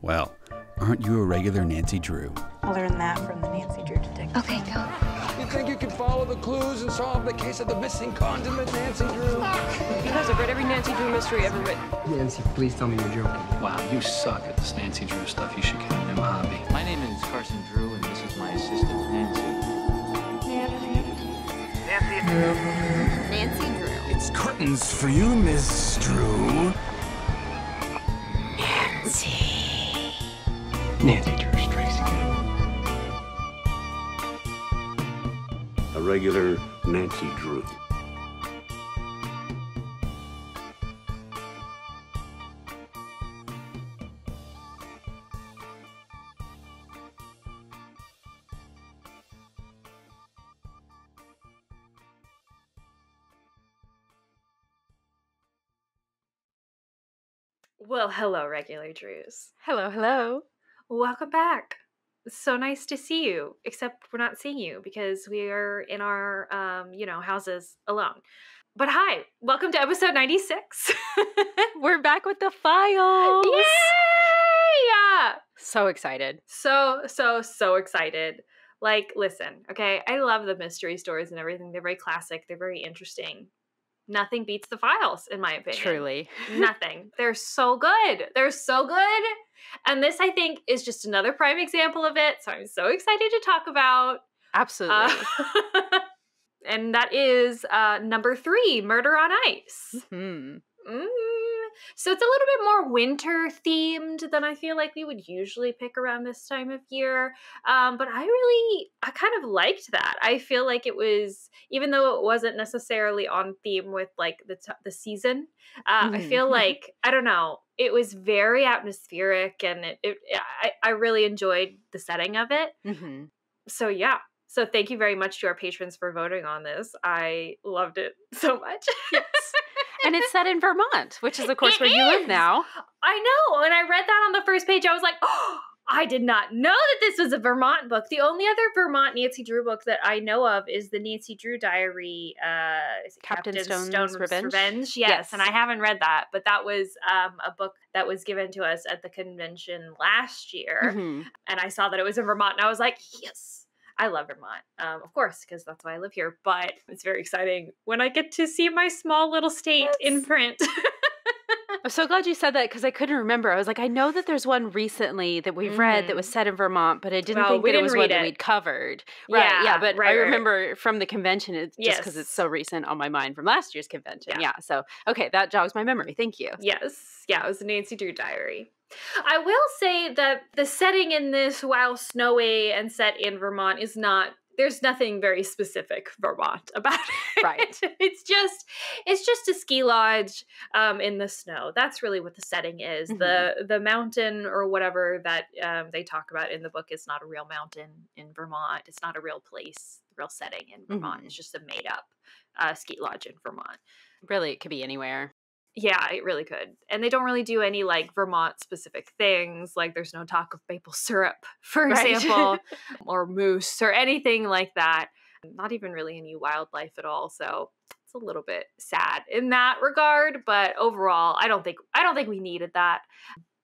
Well, aren't you a regular Nancy Drew? I learned that from the Nancy Drew detective. Okay, go. You think you can follow the clues and solve the case of the missing condiment, Nancy Drew? Because I've read every Nancy Drew mystery ever written. Nancy, please tell me you're joking. Wow, you suck at this Nancy Drew stuff. You should get a new hobby. My name is Carson Drew, and this is my assistant, Nancy. Nancy Drew. It's curtains for you, Miss Drew. Nancy Drew strikes again. A regular Nancy Drew. Well, hello, regular Drews. Hello, hello. Welcome back. So nice to see you, except we're not seeing you because we are in our, houses alone. But hi, welcome to episode 96. We're back with the files. Yay! So excited. So excited. Like, listen, okay, I love the mystery stories and everything. They're very classic. They're very interesting. Nothing beats the files, in my opinion. Truly. Nothing. They're so good. They're so good. And this, I think, is just another prime example of it. So I'm so excited to talk about. Absolutely. And that is number 3, Murder on Ice. Mm-hmm. So it's a little bit more winter themed than I feel like we would usually pick around this time of year. But I kind of liked that. I feel like it was, even though it wasn't necessarily on theme with like the season, I feel like, I don't know, it was very atmospheric and I really enjoyed the setting of it. Mm-hmm. So yeah. So thank you very much to our patrons for voting on this. I loved it so much. Yes. And it's set in Vermont, which is, of course, where you live now. I know. When I read that on the first page, I was like, oh, I did not know that this was a Vermont book. The only other Vermont Nancy Drew book that I know of is the Nancy Drew Diary. Is it Captain Stone's Revenge? Yes, and I haven't read that. But that was a book that was given to us at the convention last year. Mm-hmm. And I saw that it was in Vermont, and I was like, yes. I love Vermont, of course, because that's why I live here. But it's very exciting when I get to see my small little state in print. I'm so glad you said that because I couldn't remember. I was like, I know that there's one recently that we've read that was set in Vermont, but I didn't think that it was one that we'd covered. Right, yeah, but I remember from the convention, just because it's so recent on my mind from last year's convention. Yeah, so, okay, that jogs my memory. Thank you. Yes, yeah, it was the Nancy Drew Diary. I will say that the setting in this, while snowy and set in Vermont, there's nothing very specific Vermont about it. Right. It's just a ski lodge in the snow. That's really what the setting is. Mm-hmm. The mountain or whatever that they talk about in the book is not a real mountain in Vermont. It's not a real place, real setting in Vermont. It's just a made up ski lodge in Vermont. Really, it could be anywhere. Yeah, it really could. And they don't really do any like Vermont specific things. Like there's no talk of maple syrup, for example, or moose or anything like that. Not even really any wildlife at all. So it's a little bit sad in that regard. But overall, I don't think we needed that.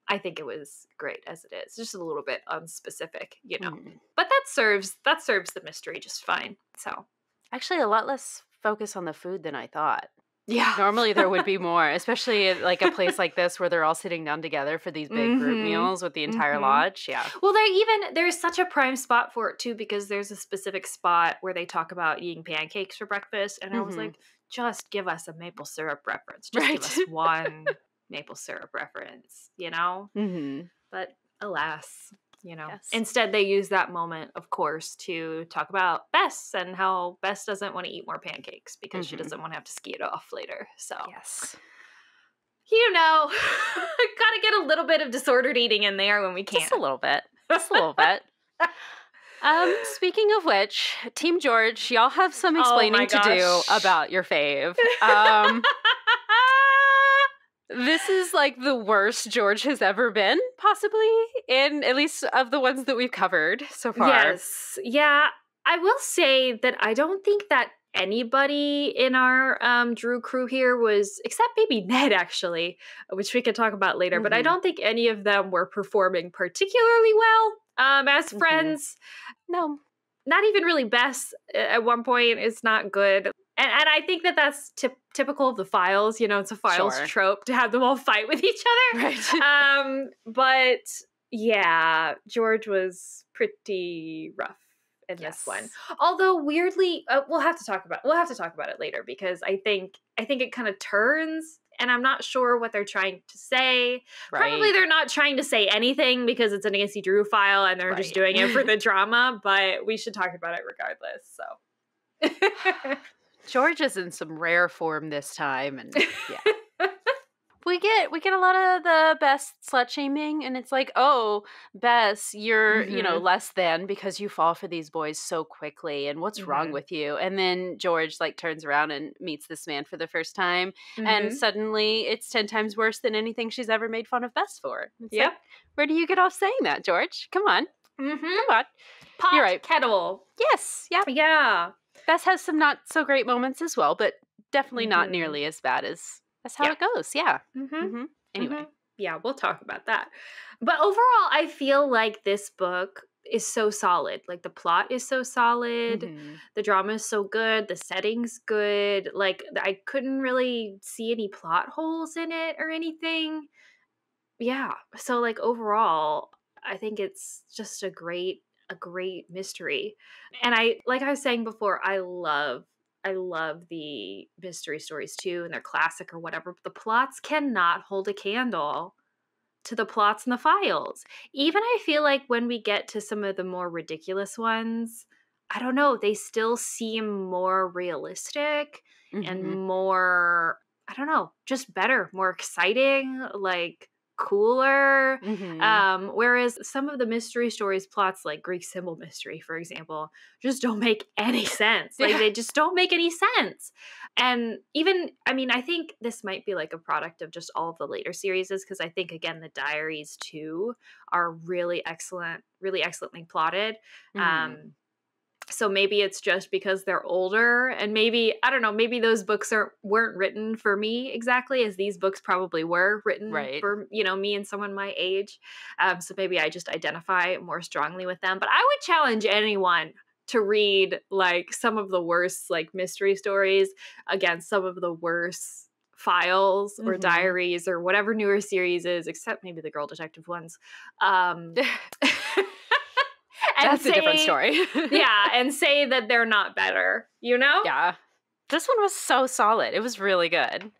I think it was great as it is. Just a little bit unspecific, you know. But that serves the mystery just fine. So actually a lot less focus on the food than I thought. Yeah. Normally there would be more, especially at like a place like this where they're all sitting down together for these big group meals with the entire lodge. Yeah. Well, there's such a prime spot for it too, because there's a specific spot where they talk about eating pancakes for breakfast. And I was like, just give us a maple syrup reference. Just give us one maple syrup reference, you know? Mm-hmm. But alas, you know, instead they use that moment, of course, to talk about Bess and how Bess doesn't want to eat more pancakes because she doesn't want to have to ski it off later. So, you know, gotta get a little bit of disordered eating in there when we can. Just a little bit. Just a little bit. Speaking of which, Team George, y'all have some explaining to do about your fave. This is like the worst George has ever been, possibly, in at least of the ones that we've covered so far. Yes. Yeah. I will say that I don't think that anybody in our Drew crew here was, except maybe Ned actually, which we could talk about later, but I don't think any of them were performing particularly well as friends. No. Not even really Bess at one point is not good. And I think that that's typical of the Files. You know, it's a Files trope to have them all fight with each other. Right. But yeah, George was pretty rough in this one. Although weirdly, we'll have to talk about it later, because I think it kind of turns, and I'm not sure what they're trying to say. Right. Probably they're not trying to say anything because it's a Nancy Drew file and they're just doing it for the drama, but we should talk about it regardless. So George is in some rare form this time, and yeah. We get a lot of the Bess slut shaming, and it's like, oh, Bess, you're, less than because you fall for these boys so quickly, and what's wrong with you? And then George, like, turns around and meets this man for the first time, and suddenly it's 10 times worse than anything she's ever made fun of Bess for. It's like, where do you get off saying that, George? Come on. Come on. Pot, you're right. Kettle. Yes. Yeah. Yeah. Bess has some not so great moments as well, but definitely not nearly as bad as that's how it goes. Yeah. Anyway. Yeah, we'll talk about that. But overall, I feel like this book is so solid. Like, the plot is so solid. The drama is so good. The setting's good. Like, I couldn't really see any plot holes in it or anything. Yeah. So, like, overall, I think it's just a great mystery. And like I was saying before, I love the mystery stories too, and they're classic or whatever, but the plots cannot hold a candle to the plots in the Files. Even I feel like when we get to some of the more ridiculous ones, I don't know, they still seem more realistic and more, I don't know, just better, more exciting, like cooler. Whereas some of the mystery stories plots, like Greek symbol mystery, for example, just don't make any sense. Like, they just don't make any sense. And even, I mean, I think this might be like a product of just all of the later series, because I think, again, the diaries too are really excellently plotted. So maybe it's just because they're older, and maybe, I don't know, maybe those books weren't written for me exactly as these books probably were written for, me and someone my age. So maybe I just identify more strongly with them. But I would challenge anyone to read, like, some of the worst, like, mystery stories against some of the worst Files or diaries or whatever newer series is, except maybe the Girl Detective ones. That's a different story. Yeah, and say that they're not better, Yeah. This one was so solid. It was really good.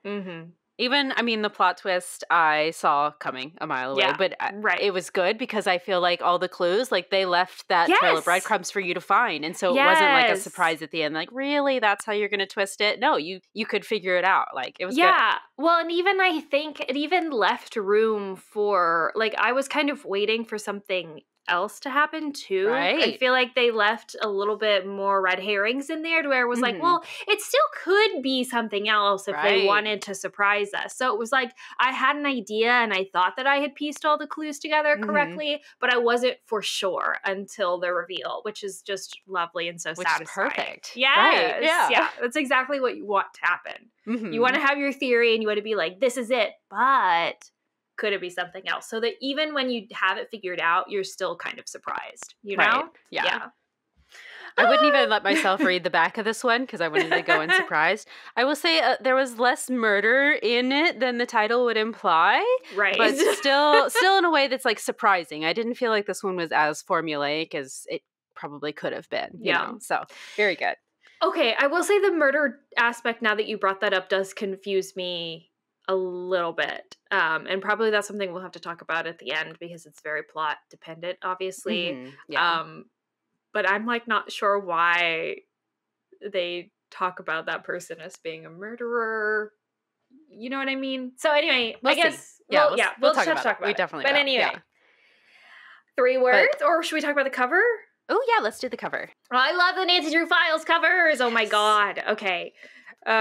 Even, I mean, the plot twist I saw coming a mile away, but it was good because I feel like all the clues, like, they left that trail of breadcrumbs for you to find. And so it wasn't like a surprise at the end. Like, really? That's how you're going to twist it? No, you could figure it out. Like, it was good. Well, and even I think it even left room for, like, I was kind of waiting for something else to happen too. I feel like they left a little bit more red herrings in there to where it was like, well, it still could be something else if they wanted to surprise us. So it was like, I had an idea and I thought that I had pieced all the clues together correctly, but I wasn't for sure until the reveal, which is just lovely and so satisfying. Perfect. Yes. Yeah. That's exactly what you want to happen. You want to have your theory and you want to be like, this is it, but could it be something else? So that even when you have it figured out, you're still kind of surprised, know? Yeah. I wouldn't even let myself read the back of this one because I wanted to go in surprised. I will say there was less murder in it than the title would imply. Right. But still in a way that's, like, surprising. I didn't feel like this one was as formulaic as it probably could have been. You know? So, very good. Okay, I will say the murder aspect, now that you brought that up, does confuse me a little bit. And probably that's something we'll have to talk about at the end because it's very plot dependent, obviously. But I'm, like, not sure why they talk about that person as being a murderer. You know what I mean? So anyway, I guess we'll talk about it. We definitely But will. anyway, 3 words, or should we talk about the cover? Oh yeah, let's do the cover. Oh, I love the Nancy Drew Files covers. Oh my god. Okay.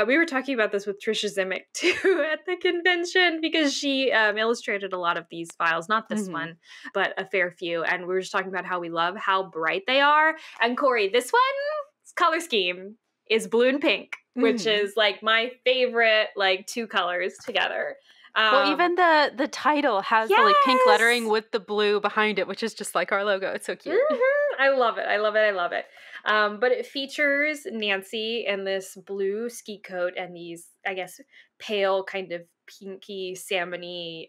We were talking about this with Trisha Zimick too at the convention because she illustrated a lot of these files, not this one, but a fair few. And we were just talking about how we love how bright they are. And Kori, this one's color scheme is blue and pink, which is like my favorite like two colors together. Well, even the title has the like pink lettering with the blue behind it, which is just like our logo. It's so cute. I love it. I love it. I love it. But it features Nancy in this blue ski coat and these, I guess, pale kind of pinky salmony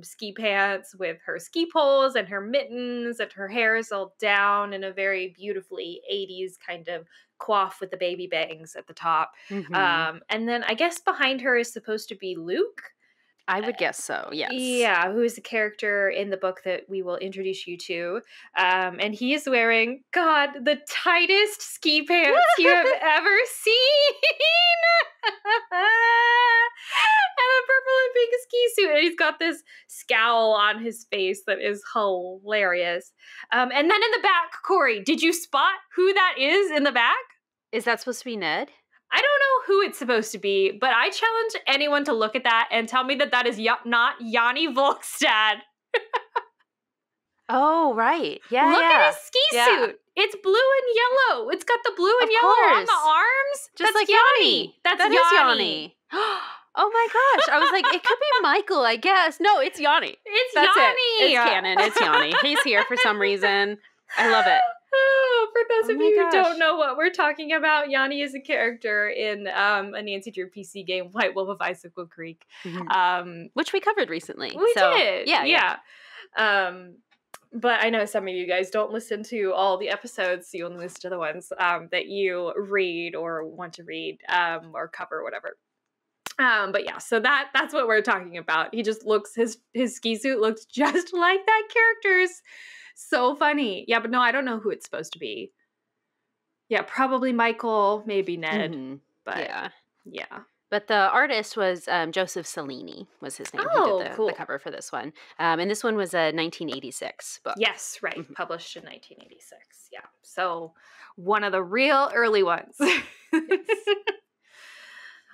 ski pants with her ski poles and her mittens, and her hair is all down in a very beautifully 80s kind of coif with the baby bangs at the top. And then I guess behind her is supposed to be Luke. I would guess so, yes. Yeah, who is a character in the book that we will introduce you to. And he is wearing, God, the tightest ski pants you have ever seen. And a purple and pink ski suit. And he's got this scowl on his face that is hilarious. And then in the back, Kori, did you spot who that is in the back? Is that supposed to be Ned? I don't know who it's supposed to be, but I challenge anyone to look at that and tell me that that is not Yanni Volkstad. Oh, right. Yeah, Look at his ski suit. It's blue and yellow. It's got the blue and yellow on the arms. Just That's like Yanni. That is Yanni. Oh my gosh. I was like, it could be Michael, I guess. No, it's Yanni. That's Yanni. It's canon. It's Yanni. He's here for some reason. I love it. Oh, for those of you who don't know what we're talking about, Yanni is a character in a Nancy Drew PC game, White Wolf of Icicle Creek. Which we covered recently. We did. Yeah. But I know some of you guys don't listen to all the episodes, so you only listen to the ones that you read or want to read or cover or whatever. But yeah, so that's what we're talking about. He just looks, his ski suit looks just like that character's. So funny. Yeah, but no, I don't know who it's supposed to be. Yeah, probably Michael, maybe Ned. But yeah. But the artist was Joseph Cellini was his name. Who did the cover for this one. And this one was a 1986 book. Yes, right. Published in 1986. Yeah. So one of the real early ones.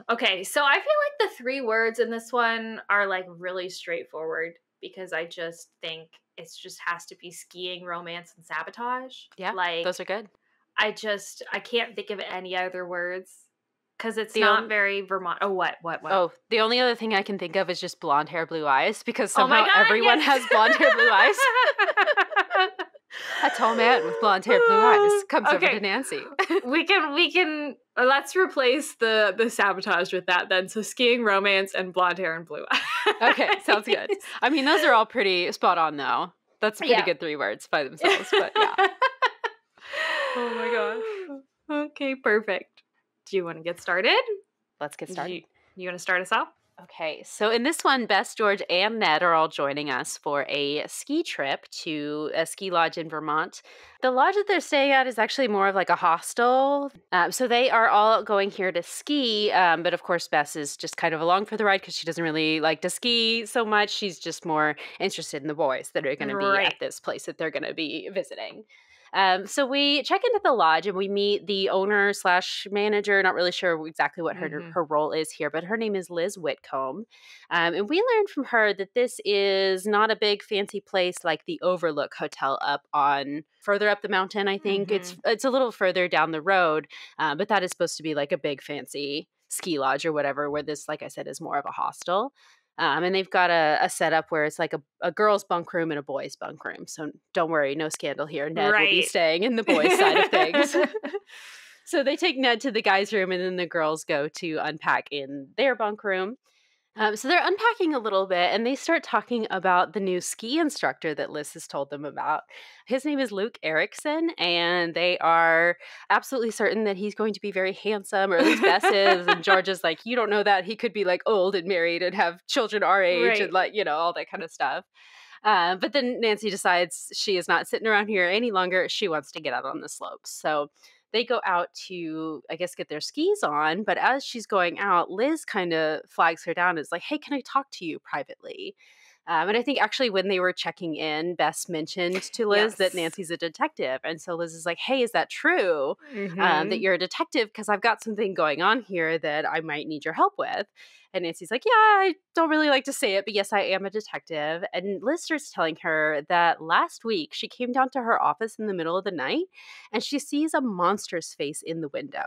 Okay, so I feel like the three words in this one are like really straightforward, because I just think it just has to be skiing, romance, and sabotage. Yeah, like those are good. I can't think of any other words, because it's not very Vermont. Oh, what? Oh, the only other thing I can think of is just blonde hair, blue eyes, because somehow everyone has blonde hair, blue eyes. A tall man with blonde hair, blue eyes comes over to Nancy. we can let's replace the sabotage with that then. So skiing, romance, and blonde hair and blue eyes. Okay, sounds good. I mean, those are all pretty spot on though. That's pretty good three words by themselves, but yeah. Oh my gosh. Okay, perfect. Do you want to get started? Let's get started. You want to start us off? Okay, so in this one, Bess, George, and Ned are all joining us for a ski trip to a ski lodge in Vermont. The lodge that they're staying at is actually more of like a hostel. So they are all going here to ski, but of course Bess is just kind of along for the ride because she doesn't really like to ski so much. She's just more interested in the boys that are going to be at this place that they're going to be visiting. So we check into the lodge and we meet the owner / manager. Not really sure exactly what her role is here, but her name is Liz Whitcomb. And we learned from her that this is not a big fancy place like the Overlook Hotel further up the mountain, I think. It's a little further down the road, but that is supposed to be like a big fancy ski lodge or whatever, where this, like I said, is more of a hostel. And they've got a setup where it's like a girl's bunk room and a boy's bunk room. So don't worry, no scandal here. Ned will be staying in the boys' side of things. So they take Ned to the guys' room, and then the girls go to unpack in their bunk room. So they're unpacking a little bit, and they start talking about the new ski instructor that Liz has told them about. His name is Luke Erickson, and they are absolutely certain that he's going to be very handsome, or at least Bess is. And George is like, you don't know that. He could be like old and married and have children our age and like, all that kind of stuff. But then Nancy decides she is not sitting around here any longer. She wants to get out on the slopes. So they go out to, I guess, get their skis on. But as she's going out, Liz kind of flags her down and is like, hey, can I talk to you privately? And I think actually when they were checking in, Bess mentioned to Liz that Nancy's a detective. And so Liz is like, hey, is that true that you're a detective? Because I've got something going on here that I might need your help with. And Nancy's like, yeah, I don't really like to say it, but yes, I am a detective. And Liz starts telling her that last week she came down to her office in the middle of the night and she sees a monster's face in the window.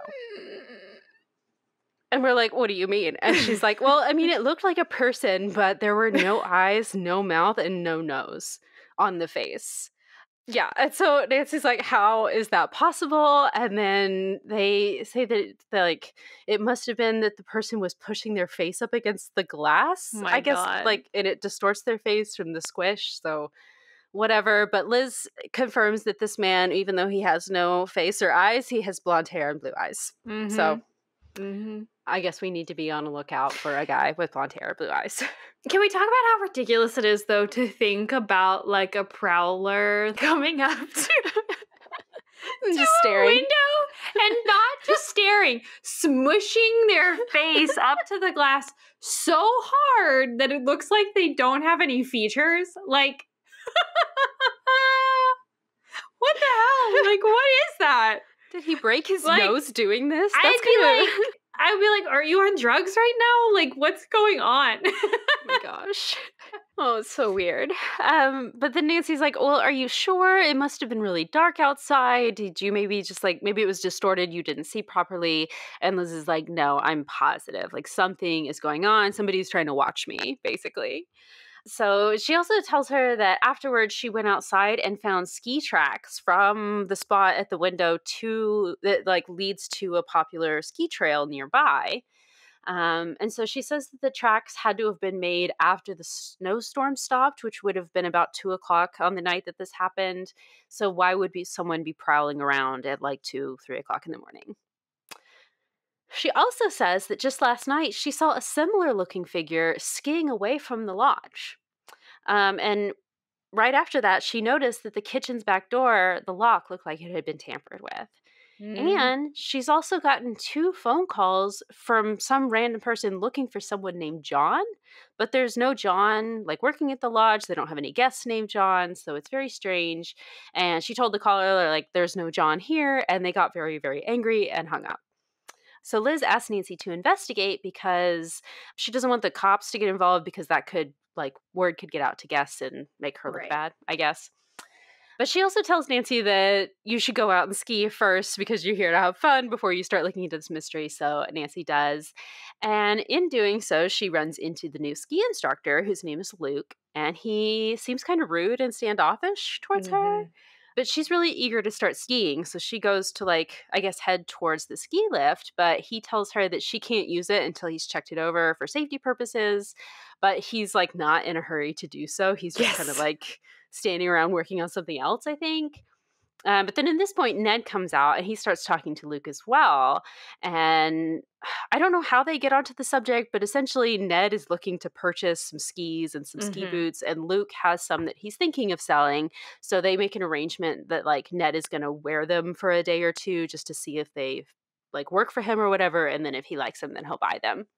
And we're like, what do you mean? And she's like, well, I mean, it looked like a person, but there were no eyes, no mouth, and no nose on the face. Yeah. And so Nancy's like, how is that possible? And then they say that like it must have been that the person was pushing their face up against the glass. I guess God. Like, and it distorts their face from the squish. So whatever. But Liz confirms that this man, even though he has no face or eyes, he has blonde hair and blue eyes. Mm-hmm. So I guess we need to be on the lookout for a guy with blonde hair or blue eyes. Can we talk about how ridiculous it is, though, to think about, like, a prowler coming up to just staring. A window and not just staring, smushing their face up to the glass so hard that it looks like they don't have any features? Like, what the hell? Like, what is that? Did he break his nose doing this? I'd be like, are you on drugs right now? Like, what's going on? Oh my gosh. Oh, it's so weird. But then Nancy's like, well, are you sure? It must have been really dark outside. Did you maybe just like, maybe it was distorted, you didn't see properly? And Liz is like, no, I'm positive. Like, something is going on. Somebody's trying to watch me, basically. So she also tells her that afterwards she went outside and found ski tracks from the spot at the window that like leads to a popular ski trail nearby. And so she says that the tracks had to have been made after the snowstorm stopped, which would have been about 2:00 on the night that this happened. So why would someone be prowling around at like 2, 3 o'clock in the morning? She also says that just last night she saw a similar looking figure skiing away from the lodge. And right after that, she noticed that the kitchen's back door, the lock looked like it had been tampered with. And she's also gotten 2 phone calls from some random person looking for someone named John, but there's no John like working at the lodge. They don't have any guests named John, so it's very strange. And she told the caller like there's no John here, and they got very, very angry and hung up. So Liz asked Nancy to investigate because she doesn't want the cops to get involved because that could, like, word could get out to guests and make her look bad, I guess. But she also tells Nancy that you should go out and ski first because you're here to have fun before you start looking into this mystery. So Nancy does. And in doing so, she runs into the new ski instructor, whose name is Luke. And he seems kind of rude and standoffish towards her. But she's really eager to start skiing, so she goes to, like, I guess, head towards the ski lift, but he tells her that she can't use it until he's checked it over for safety purposes, but he's, like, not in a hurry to do so. He's just kind of, like, standing around working on something else, I think. But then at this point, Ned comes out and he starts talking to Luke as well. And I don't know how they get onto the subject, but essentially Ned is looking to purchase some skis and some ski boots, and Luke has some that he's thinking of selling. So they make an arrangement that like Ned is going to wear them for a day or two just to see if they like work for him or whatever. And then if he likes them, then he'll buy them.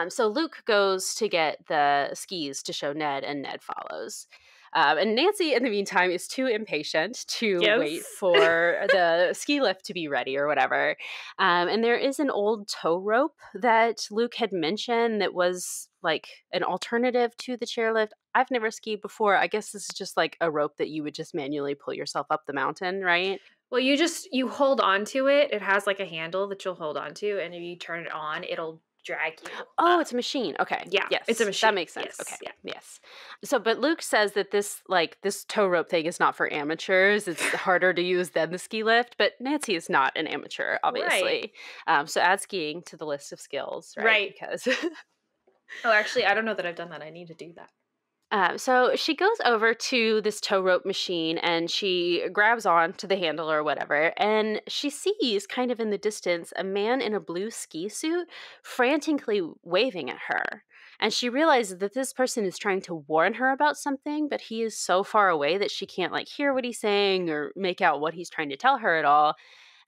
So Luke goes to get the skis to show Ned, and Ned follows. And Nancy, in the meantime, is too impatient to wait for the ski lift to be ready or whatever. And there is an old tow rope that Luke had mentioned that was like an alternative to the chairlift. I've never skied before. I guess this is just like a rope that you would just manually pull yourself up the mountain, right? Well, you hold on to it. It has like a handle that you'll hold on to, and if you turn it on, it'll drag you. Oh, it's a machine. Okay. Yeah. Yes. It's a machine. That makes sense. Yes. Okay. Yeah. Yes. So, but Luke says that this tow rope thing is not for amateurs. It's harder to use than the ski lift, but Nancy is not an amateur, obviously. Right. So add skiing to the list of skills, right? Right. Because oh, actually, I don't know that I've done that. I need to do that. So she goes over to this tow rope machine and she grabs on to the handle or whatever, and she sees kind of in the distance a man in a blue ski suit frantically waving at her. And she realizes that this person is trying to warn her about something, but he is so far away that she can't like hear what he's saying or make out what he's trying to tell her at all.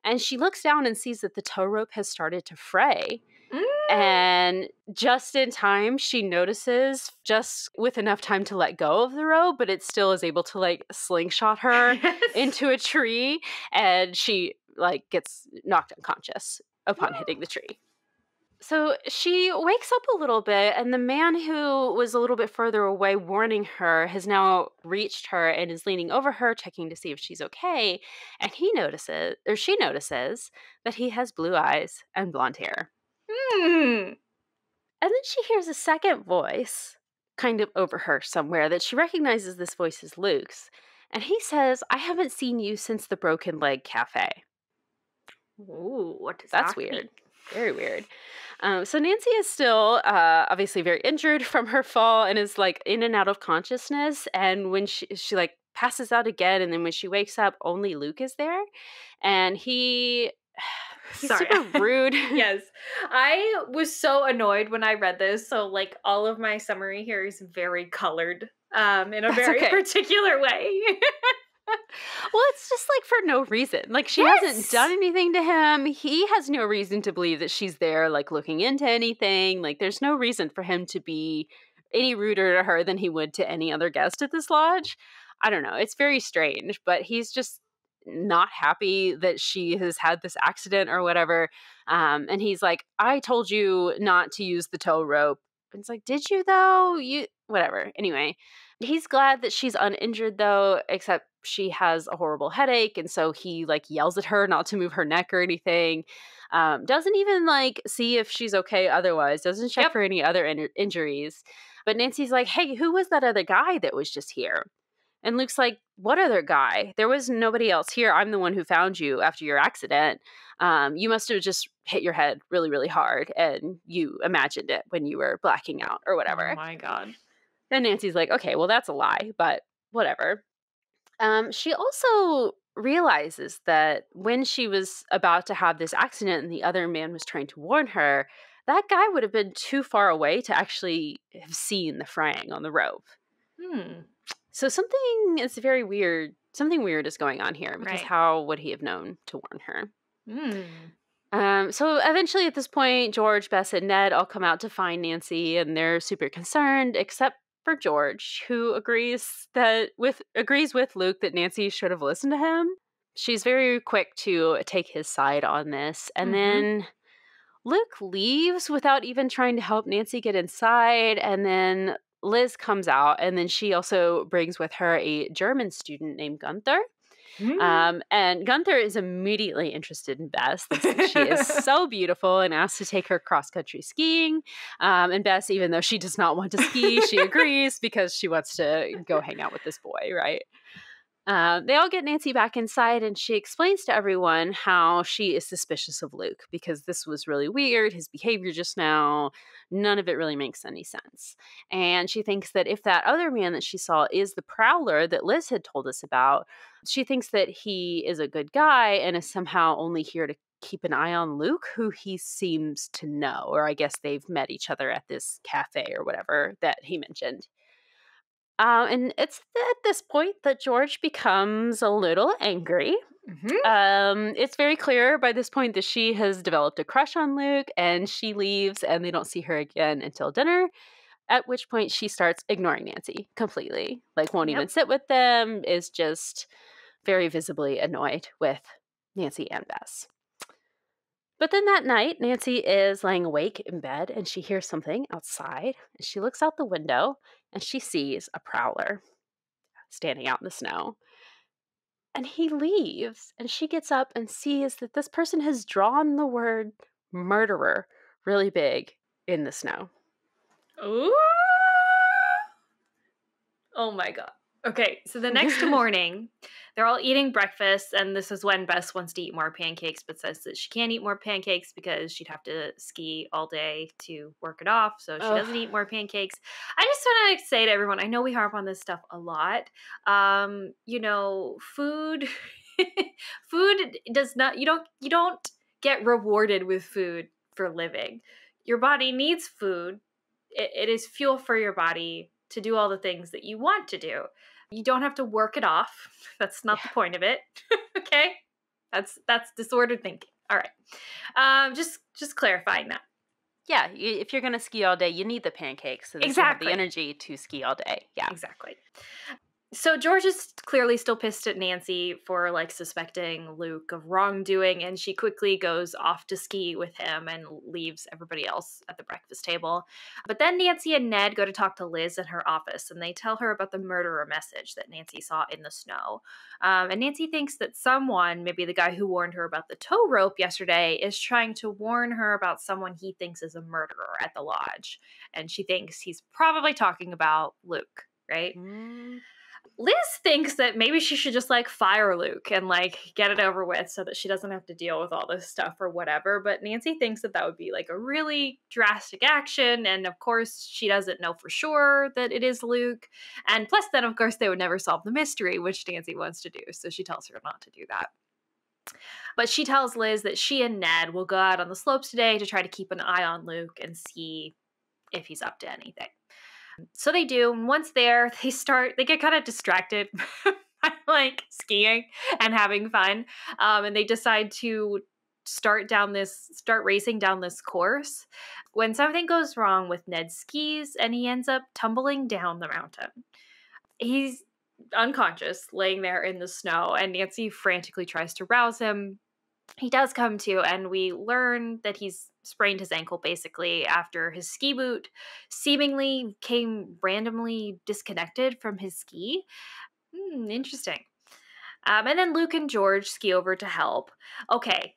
And she looks down and sees that the tow rope has started to fray. And just in time, she notices, just with enough time to let go of the rope, but it still is able to like slingshot her into a tree, and she like gets knocked unconscious upon hitting the tree. So she wakes up a little bit, and the man who was a little bit further away warning her has now reached her and is leaning over her, checking to see if she's okay. And she notices that he has blue eyes and blonde hair. And then she hears a second voice kind of over her somewhere that she recognizes this voice as Luke's. And he says, I haven't seen you since the Broken Leg Cafe. Ooh, what does That's that mean? weird. Very weird. So Nancy is still obviously very injured from her fall and is like in and out of consciousness. And when she like passes out again, and then when she wakes up, only Luke is there. And he's super rude. Yes. I was so annoyed when I read this. So like all of my summary here is very colored in a very particular way. Well, it's just like for no reason. Like she hasn't done anything to him. He has no reason to believe that she's there like looking into anything. Like there's no reason for him to be any ruder to her than he would to any other guest at this lodge. I don't know. It's very strange, but he's just not happy that she has had this accident or whatever. And he's like, I told you not to use the tow rope. And it's like, did you though? Whatever. Anyway, he's glad that she's uninjured though, except she has a horrible headache. And so he like yells at her not to move her neck or anything. Doesn't even like see if she's okay otherwise. Doesn't check for any other injuries. But Nancy's like, hey, who was that other guy that was just here? And Luke's like, what other guy? There was nobody else here. I'm the one who found you after your accident. You must have just hit your head really, really hard, and you imagined it when you were blacking out or whatever. Oh my God. Then Nancy's like, okay, well, that's a lie, but whatever. She also realizes that when she was about to have this accident and the other man was trying to warn her, that guy would have been too far away to actually have seen the fraying on the rope. So something is very weird. Something weird is going on here because how would he have known to warn her? So eventually at this point, George, Bess, and Ned all come out to find Nancy, and they're super concerned, except for George, who agrees with Luke that Nancy should have listened to him. She's very quick to take his side on this. And then Luke leaves without even trying to help Nancy get inside. And then Liz comes out, and then she also brings with her a German student named Gunther. And Gunther is immediately interested in Bess. She is so beautiful and asks to take her cross-country skiing. And Bess, even though she does not want to ski, she agrees because she wants to go hang out with this boy, right? They all get Nancy back inside, and she explains to everyone how she is suspicious of Luke because this was really weird, his behavior just now. None of it really makes any sense. And she thinks that if that other man that she saw is the prowler that Liz had told us about, she thinks that he is a good guy and is somehow only here to keep an eye on Luke, who he seems to know. Or I guess they've met each other at this cafe or whatever that he mentioned. And it's at this point that George becomes a little angry. It's very clear by this point that she has developed a crush on Luke, and she leaves, and they don't see her again until dinner, at which point she starts ignoring Nancy completely. Like, won't even sit with them, is just very visibly annoyed with Nancy and Bess. But then that night, Nancy is laying awake in bed, and she hears something outside, and she looks out the window, and she sees a prowler standing out in the snow. And he leaves, and she gets up and sees that this person has drawn the word murderer really big in the snow. Ooh! Oh my God. Okay, so the next morning, they're all eating breakfast, and this is when Bess wants to eat more pancakes, but says that she can't eat more pancakes because she'd have to ski all day to work it off, so she doesn't eat more pancakes. I just want to say to everyone, I know we harp on this stuff a lot. Food does not, you don't get rewarded with food for living. Your body needs food. It is fuel for your body to do all the things that you want to do. You don't have to work it off. That's not the point of it. Okay? That's disordered thinking. All right. Just clarifying that. Yeah, if you're going to ski all day, you need the pancakes so that you have the energy to ski all day. Yeah. Exactly. So George is clearly still pissed at Nancy for like suspecting Luke of wrongdoing, and she quickly goes off to ski with him and leaves everybody else at the breakfast table. But then Nancy and Ned go to talk to Liz in her office, and they tell her about the murderer message that Nancy saw in the snow. And Nancy thinks that someone, maybe the guy who warned her about the tow rope yesterday, is trying to warn her about someone he thinks is a murderer at the lodge. And she thinks he's probably talking about Luke, right? Liz thinks that maybe she should just like fire Luke and like get it over with so that she doesn't have to deal with all this stuff or whatever. But Nancy thinks that would be like a really drastic action. And of course, she doesn't know for sure that it is Luke. And plus, then of course, they would never solve the mystery, which Nancy wants to do. So she tells her not to do that. But she tells Liz that she and Ned will go out on the slopes today to try to keep an eye on Luke and see if he's up to anything. So they do. And once there, they get kind of distracted by like skiing and having fun. And they decide to start racing down this course when something goes wrong with Ned's skis and he ends up tumbling down the mountain. He's unconscious, laying there in the snow, and Nancy frantically tries to rouse him. He does come to, and we learn that he's sprained his ankle basically after his ski boot seemingly came randomly disconnected from his ski. Interesting. And then Luke and George ski over to help. Okay.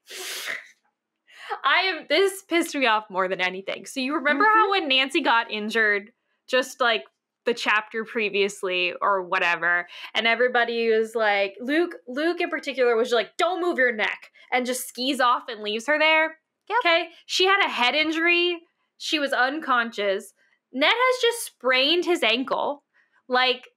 This pissed me off more than anything. So you remember how when Nancy got injured, just like the chapter previously or whatever, and everybody was like, Luke in particular was like, don't move your neck, and just skis off and leaves her there. Yep. Okay. She had a head injury. She was unconscious. Ned has just sprained his ankle. Like,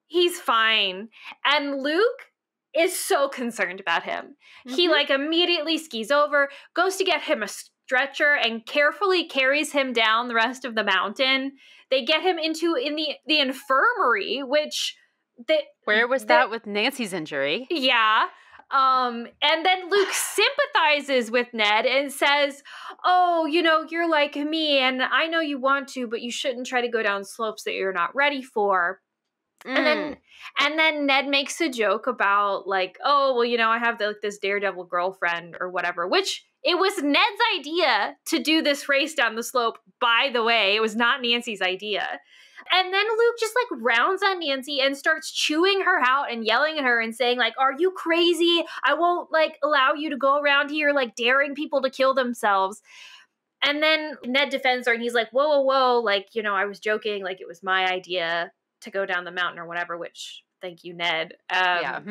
he's fine. And Luke is so concerned about him. He like immediately skis over, goes to get him a stretcher, and carefully carries him down the rest of the mountain. They get him in the infirmary, which where was that with Nancy's injury? Yeah. And then Luke sympathizes with Ned and says, oh, you're like me, and I know you want to, but you shouldn't try to go down slopes that you're not ready for. And then Ned makes a joke about like, oh, well, I have this daredevil girlfriend or whatever, which it was Ned's idea to do this race down the slope, by the way. It was not Nancy's idea. And then Luke just like rounds on Nancy and starts chewing her out and yelling at her and saying like, are you crazy? I won't like allow you to go around here like daring people to kill themselves. And then Ned defends her and he's like, whoa, like, I was joking, like it was my idea to go down the mountain or whatever, which thank you, Ned. Yeah.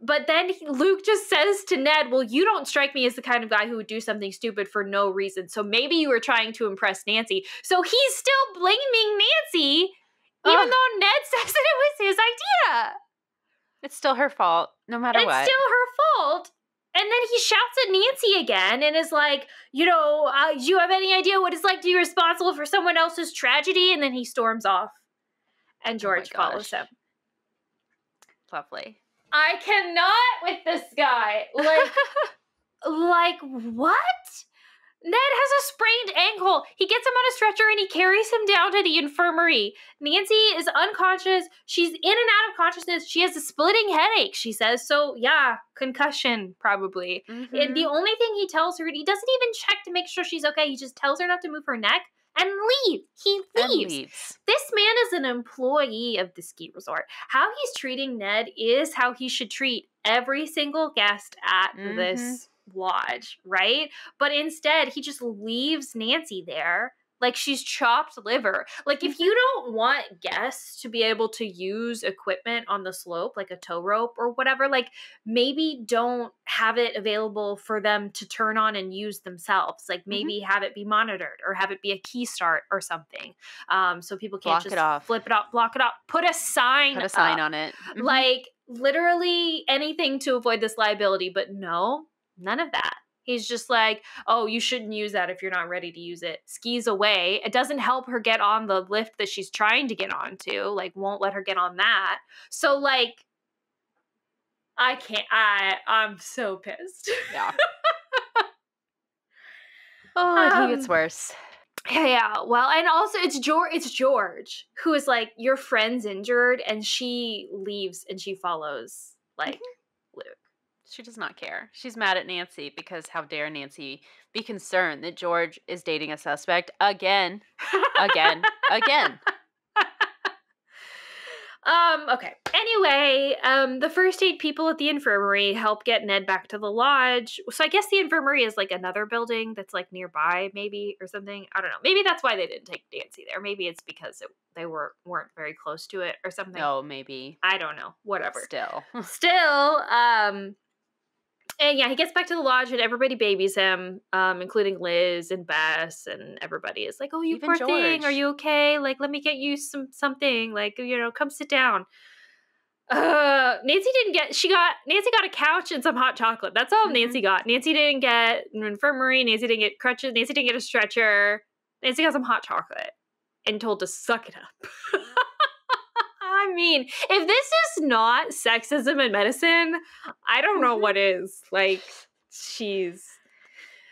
But then Luke just says to Ned, well, you don't strike me as the kind of guy who would do something stupid for no reason. So maybe you were trying to impress Nancy. So he's still blaming Nancy, even though Ned says that it was his idea. It's still her fault, no matter what. It's still her fault. And then he shouts at Nancy again and is like, do you have any idea what it's like to be responsible for someone else's tragedy? And then he storms off. And George follows him. Lovely. I cannot with this guy. Like what? Ned has a sprained ankle. He gets him on a stretcher and he carries him down to the infirmary. Nancy is unconscious. She's in and out of consciousness. She has a splitting headache, she says. So yeah, concussion probably. And the only thing he tells her, he doesn't even check to make sure she's okay. He just tells her not to move her neck. And leave. He leaves. This man is an employee of the ski resort. How he's treating Ned is how he should treat every single guest at this lodge, right? But instead, he just leaves Nancy there like she's chopped liver. Like, if you don't want guests to be able to use equipment on the slope, like a tow rope or whatever, like, maybe don't have it available for them to turn on and use themselves. Like, maybe have it be monitored or have it be a key start or something. So people can't flip it off, block it off, put a sign on it. Like, literally anything to avoid this liability. But no, none of that. He's just like, oh, you shouldn't use that if you're not ready to use it. Skis away. It doesn't help her get on the lift that she's trying to get onto. Like, won't let her get on that. So, like, I'm so pissed. Yeah. Oh, he gets worse. Yeah. Well, and also it's George who is like, your friend's injured, and she leaves and she follows like Luke. She does not care. She's mad at Nancy because how dare Nancy be concerned that George is dating a suspect again. Okay. Anyway, the first aid people at the infirmary help get Ned back to the lodge. So I guess the infirmary is like another building that's like nearby, maybe, or something. I don't know. Maybe that's why they didn't take Nancy there. Maybe it's because they weren't very close to it or something. No, maybe. I don't know. Whatever. Still. And yeah, he gets back to the lodge and everybody babies him, including Liz and Bess, and everybody is like, "Oh, you poor thing, are you okay? Like, let me get you something. Like, come sit down." Nancy got a couch and some hot chocolate. That's all Nancy got. Nancy didn't get an infirmary. Nancy didn't get crutches. Nancy didn't get a stretcher. Nancy got some hot chocolate and told to suck it up. I mean, if this is not sexism in medicine, I don't know what is. Like,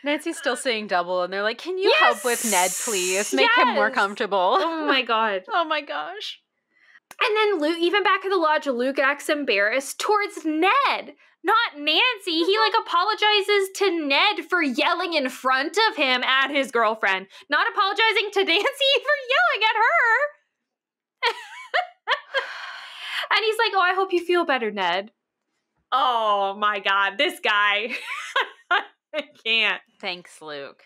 Nancy's still saying double, and they're like, "Can you help with Ned, please? Make him more comfortable." Oh my god. Oh my gosh. And then Luke, even back at the lodge, Luke acts embarrassed towards Ned, not Nancy. He like apologizes to Ned for yelling in front of him at his girlfriend, not apologizing to Nancy for yelling at her. And he's like, "Oh, I hope you feel better, Ned." Oh my god, this guy. I can't. Thanks, Luke.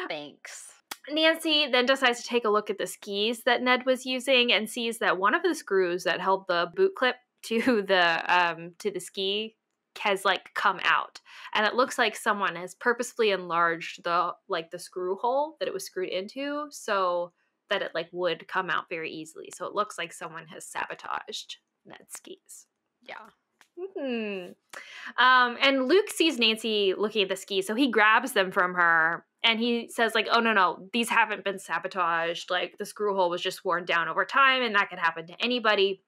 Thanks. Nancy then decides to take a look at the skis that Ned was using and sees that one of the screws that held the boot clip to the ski has like come out, and it looks like someone has purposefully enlarged the screw hole that it was screwed into so that it like would come out very easily. So it looks like someone has sabotaged Ned's skis. Yeah. And Luke sees Nancy looking at the skis, so he grabs them from her and he says like, "Oh no, these haven't been sabotaged. Like the screw hole was just worn down over time, and that could happen to anybody.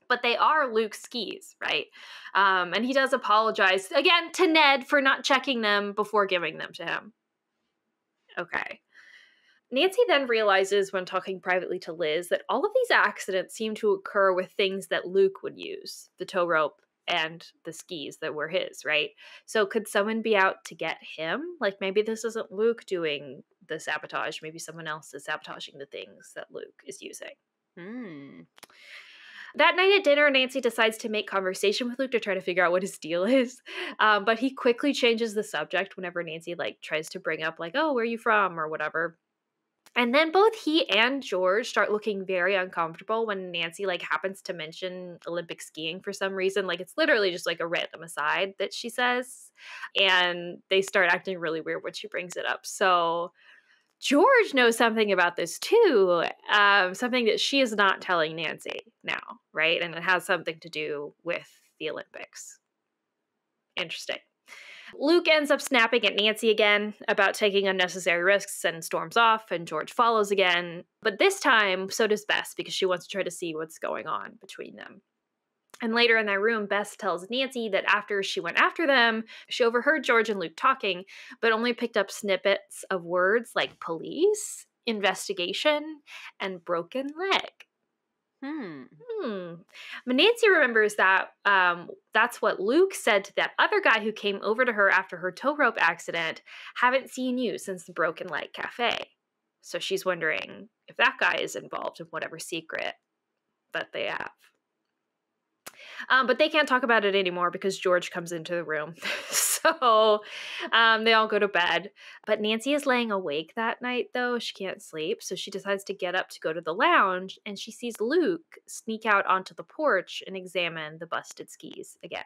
But they are Luke's skis, right?" And he does apologize again to Ned for not checking them before giving them to him. Okay. Nancy then realizes when talking privately to Liz that all of these accidents seem to occur with things that Luke would use, the tow rope and the skis that were his, right? So could someone be out to get him? Like maybe this isn't Luke doing the sabotage. Maybe someone else is sabotaging the things that Luke is using. That night at dinner, Nancy decides to make conversation with Luke to try to figure out what his deal is. But he quickly changes the subject whenever Nancy like tries to bring up like, "Oh, where are you from?" or whatever. And then both he and George start looking very uncomfortable when Nancy like happens to mention Olympic skiing for some reason. Like it's literally just like a random aside that she says. And they start acting really weird when she brings it up. So George knows something about this too. Something that she is not telling Nancy now, right? And it has something to do with the Olympics. Interesting. Luke ends up snapping at Nancy again about taking unnecessary risks and storms off, and George follows again. But this time, so does Bess, because she wants to try to see what's going on between them. And later in their room, Bess tells Nancy that after she went after them, she overheard George and Luke talking, but only picked up snippets of words like police, investigation, and broken leg. But Nancy remembers that that's what Luke said to that other guy who came over to her after her tow rope accident. "Haven't seen you since the Broken Leg Cafe." So she's wondering if that guy is involved in whatever secret that they have. But they can't talk about it anymore because George comes into the room. So they all go to bed. But Nancy is laying awake that night, though. She can't sleep. So she decides to get up to go to the lounge. And she sees Luke sneak out onto the porch and examine the busted skis again.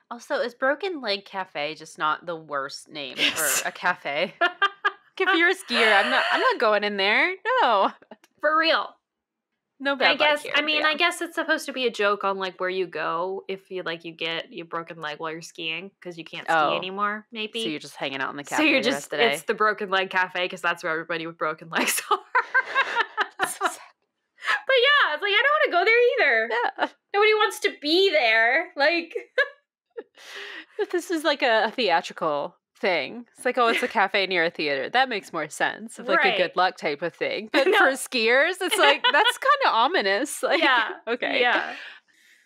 Also, is Broken Leg Cafe just not the worst name for a cafe? If you're a skier, I'm not going in there. No. For real. No bad luck here. I guess it's supposed to be a joke on like where you go if you get your broken leg while you're skiing because you can't ski anymore. Maybe so you're just hanging out in the cafe. So you're the rest of the day. It's the Broken Leg Cafe because that's where everybody with broken legs are. But yeah, it's like I don't want to go there either. Yeah, nobody wants to be there. Like this is like a theatrical thing. It's like, oh, it's a cafe near a theater. That makes more sense of like a good luck type of thing. But for skiers, it's like, that's kind of ominous. Like, okay. Yeah.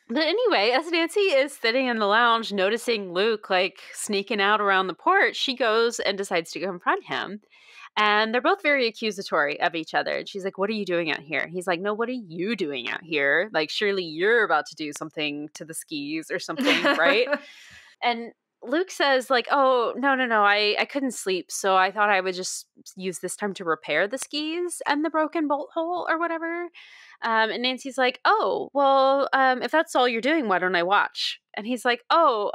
But anyway, as Nancy is sitting in the lounge noticing Luke like sneaking out around the porch, she goes and decides to confront him. And they're both very accusatory of each other. And she's like, what are you doing out here? He's like, no, what are you doing out here? Like, surely you're about to do something to the skis or something, right? And Luke says, like, oh, no, I couldn't sleep. So I thought I would just use this time to repair the skis and the broken bolt hole or whatever. And Nancy's like, oh, well, if that's all you're doing, why don't I watch? And he's like, oh,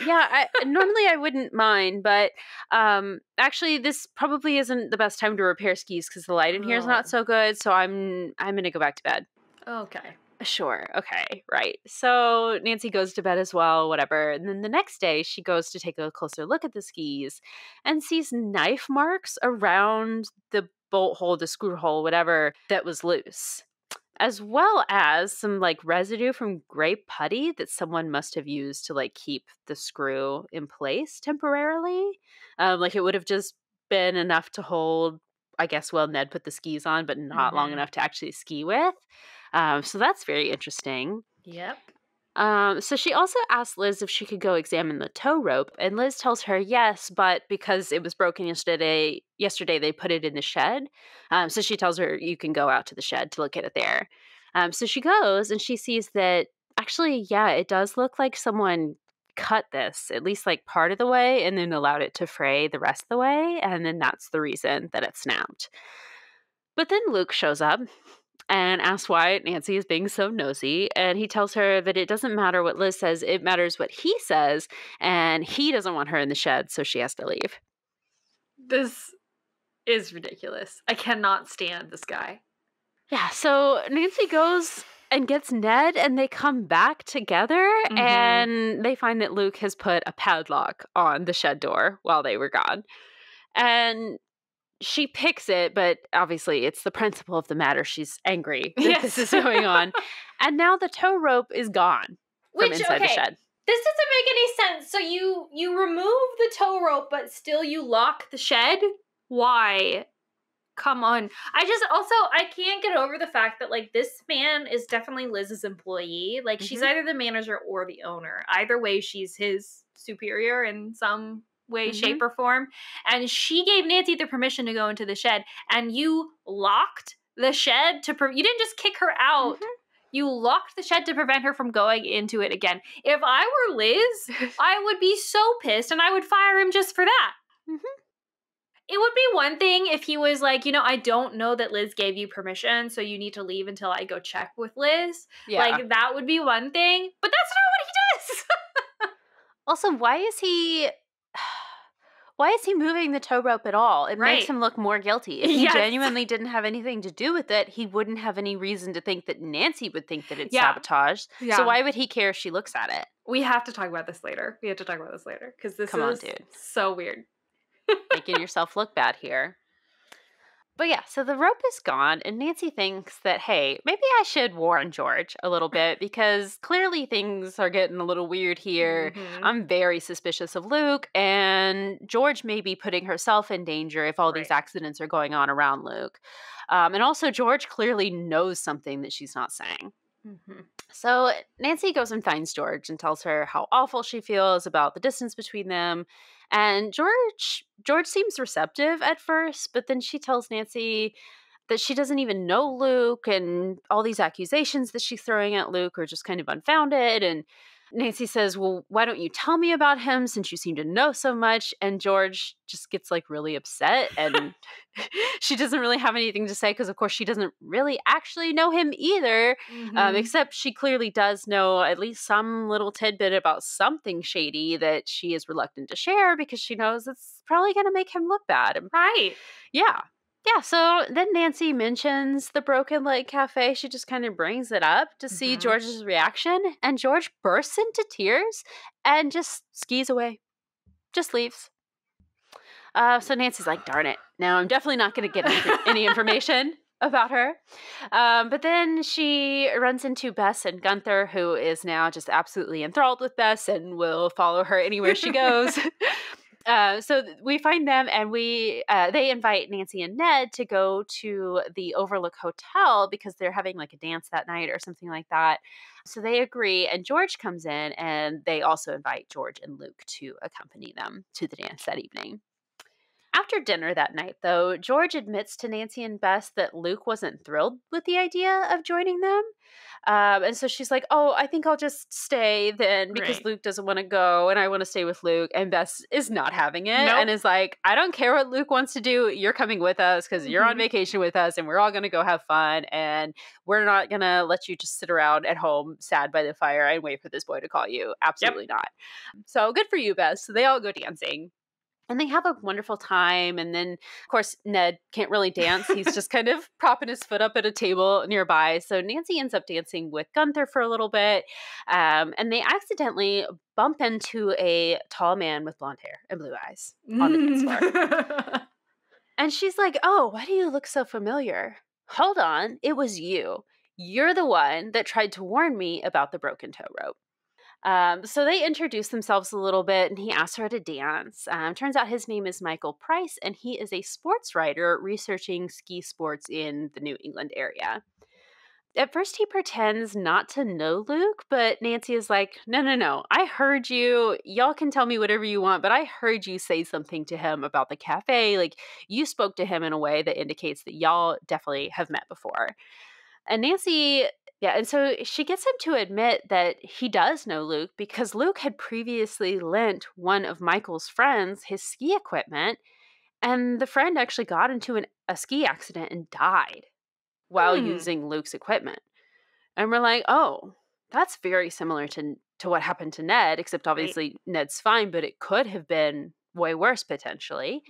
yeah, normally I wouldn't mind, but actually this probably isn't the best time to repair skis because the light in here is not so good. So I'm going to go back to bed. Okay. Sure. Okay. Right. So Nancy goes to bed as well, whatever. And then the next day she goes to take a closer look at the skis and sees knife marks around the bolt hole, the screw hole, whatever, that was loose, as well as some like residue from gray putty that someone must have used to like keep the screw in place temporarily. Like it would have just been enough to hold, I guess, well, Ned put the skis on, but not long enough to actually ski with. So that's very interesting. Yep. So she also asked Liz if she could go examine the tow rope, and Liz tells her yes, but because it was broken yesterday they put it in the shed. So she tells her you can go out to the shed to look at it there. So she goes and she sees that actually, yeah, it does look like someone cut this at least like part of the way and then allowed it to fray the rest of the way, and then that's the reason that it snapped. But then Luke shows up and asks why Nancy is being so nosy. And he tells her that it doesn't matter what Liz says, it matters what he says. And he doesn't want her in the shed, so she has to leave. This is ridiculous. I cannot stand this guy. Yeah, so Nancy goes and gets Ned, and they come back together, and they find that Luke has put a padlock on the shed door while they were gone. And she picks it, but obviously it's the principle of the matter. She's angry that this is going on. And now the tow rope is gone from inside the shed. This doesn't make any sense. So you remove the tow rope, but still you lock the shed? Why? Come on. I can't get over the fact that, like, this man is definitely Liz's employee. Like, she's either the manager or the owner. Either way, she's his superior in some way, shape, or form. And she gave Nancy the permission to go into the shed, and you locked the shed you didn't just kick her out. You locked the shed to prevent her from going into it again. If I were Liz, I would be so pissed, and I would fire him just for that. It would be one thing if he was like, I don't know that Liz gave you permission, so you need to leave until I go check with Liz. Yeah. Like, that would be one thing, but that's not what he does. Also, why is he moving the tow rope at all? It makes him look more guilty. If he genuinely didn't have anything to do with it, he wouldn't have any reason to think that Nancy would think that it's sabotage. Yeah. So why would he care if she looks at it? We have to talk about this later. Because this is dude. So weird. Making yourself look bad here. But yeah, so the rope is gone, and Nancy thinks that, hey, maybe I should warn George a little bit, because clearly things are getting a little weird here. I'm very suspicious of Luke, and George may be putting herself in danger if all these accidents are going on around Luke. And also, George clearly knows something that she's not saying. So Nancy goes and finds George and tells her how awful she feels about the distance between them. And George seems receptive at first, but then she tells Nancy that she doesn't even know Luke, and all these accusations that she's throwing at Luke are just kind of unfounded. And Nancy says, well, why don't you tell me about him since you seem to know so much? And George just gets like really upset, and she doesn't really have anything to say because, of course, she doesn't really actually know him either, except she clearly does know at least some little tidbit about something shady that she is reluctant to share because she knows it's probably going to make him look bad. Right. Yeah. Yeah, so then Nancy mentions the Broken Lake Cafe. She just kind of brings it up to see George's reaction, and George bursts into tears and just skis away. Just leaves. So Nancy's like, darn it. Now I'm definitely not going to get any information about her. But then she runs into Bess and Gunther, who is now just absolutely enthralled with Bess and will follow her anywhere she goes. So we find them, and they invite Nancy and Ned to go to the Overlook Hotel because they're having like a dance that night or something like that. So they agree, and George comes in, and they also invite George and Luke to accompany them to the dance that evening. After dinner that night, though, George admits to Nancy and Bess that Luke wasn't thrilled with the idea of joining them. And so she's like, oh, I think I'll just stay then because Luke doesn't want to go and I want to stay with Luke. And Bess is not having it and is like, I don't care what Luke wants to do. You're coming with us because you're on vacation with us and we're all going to go have fun. And we're not going to let you just sit around at home sad by the fire and wait for this boy to call you. Absolutely not. So good for you, Bess. So they all go dancing. And they have a wonderful time. And then, of course, Ned can't really dance. He's just kind of propping his foot up at a table nearby. So Nancy ends up dancing with Gunther for a little bit. And they accidentally bump into a tall man with blonde hair and blue eyes on the dance floor. And she's like, oh, why do you look so familiar? Hold on. It was you. You're the one that tried to warn me about the broken tow rope. So they introduce themselves a little bit, and he asks her to dance. Turns out his name is Michael Price, and he is a sports writer researching ski sports in the New England area. At first, he pretends not to know Luke, but Nancy is like, no, I heard you. Y'all can tell me whatever you want, but I heard you say something to him about the cafe. Like, you spoke to him in a way that indicates that y'all definitely have met before. And Nancy... Yeah, and so she gets him to admit that he does know Luke because Luke had previously lent one of Michael's friends his ski equipment, and the friend actually got into a ski accident and died while using Luke's equipment. And we're like, oh, that's very similar to what happened to Ned, except obviously Ned's fine, but it could have been way worse potentially.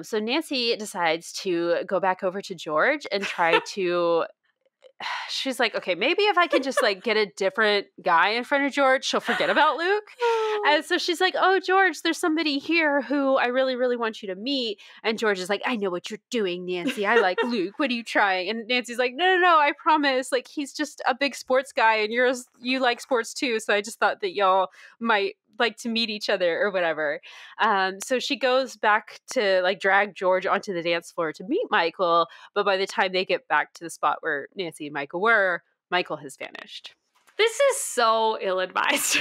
So Nancy decides to go back over to George and try to... She's like, okay, maybe if I can just like get a different guy in front of George, she'll forget about Luke. And so she's like, oh, George, there's somebody here who I really, really want you to meet. And George is like, I know what you're doing, Nancy. I like Luke. What are you trying? And Nancy's like, no, I promise. Like, he's just a big sports guy and you like sports too. So I just thought that y'all might like to meet each other or whatever. So she goes back to like drag George onto the dance floor to meet Michael. But by the time they get back to the spot where Nancy and Michael were, Michael has vanished. This is so ill-advised.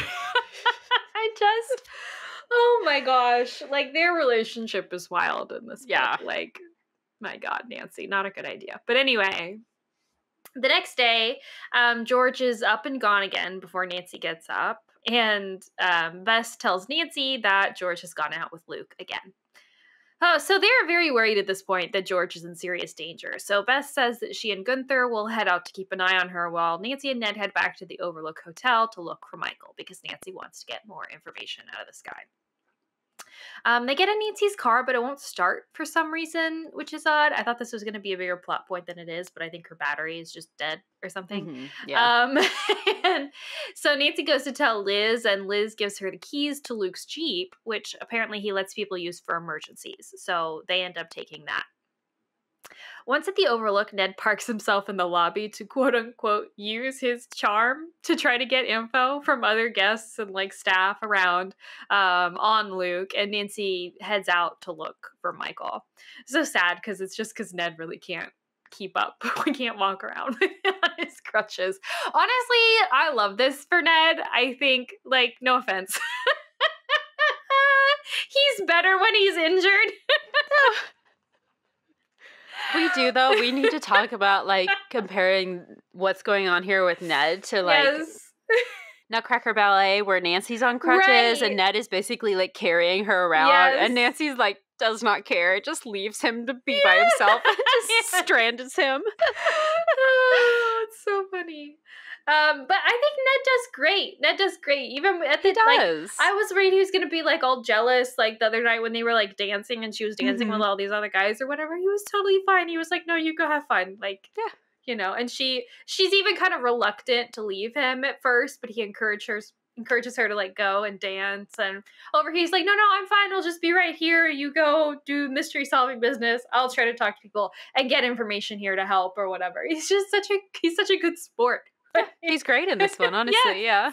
Oh my gosh. Like, their relationship is wild in this book. Like, my God, Nancy, not a good idea. But anyway, the next day, George is up and gone again before Nancy gets up. And Bess tells Nancy that George has gone out with Luke again. So they're very worried at this point that George is in serious danger. So Bess says that she and Gunther will head out to keep an eye on her while Nancy and Ned head back to the Overlook Hotel to look for Michael because Nancy wants to get more information out of this guy. They get in Nancy's car, but it won't start for some reason, which is odd. I thought this was going to be a bigger plot point than it is, but I think her battery is just dead or something. And so Nancy goes to tell Liz, and Liz gives her the keys to Luke's Jeep, which apparently he lets people use for emergencies. So they end up taking that. Once at the Overlook, Ned parks himself in the lobby to quote-unquote use his charm to try to get info from other guests and like staff around on Luke, and Nancy heads out to look for Michael. So sad because it's just because Ned really can't keep up. We can't walk around on his crutches. Honestly, I love this for Ned. I think, like, no offense. He's better when he's injured. We do, though. We need to talk about, like, comparing what's going on here with Ned to, like, Nutcracker Ballet, where Nancy's on crutches and Ned is basically, like, carrying her around. And Nancy's, like, does not care. It just leaves him to be by himself and just strands him. Oh, it's so funny. But I think Ned does great. Ned does great. Even at the like, I was worried he was gonna be like all jealous, like the other night when they were like dancing and she was dancing with all these other guys or whatever. He was totally fine. He was like, "No, you go have fun." Like, you know. And she's even kind of reluctant to leave him at first, but he encourages her to like go and dance. And he's like, "No, I'm fine. I'll just be right here. You go do mystery solving business. I'll try to talk to people and get information here to help or whatever." He's just such a good sport. He's great in this one, honestly. Yes.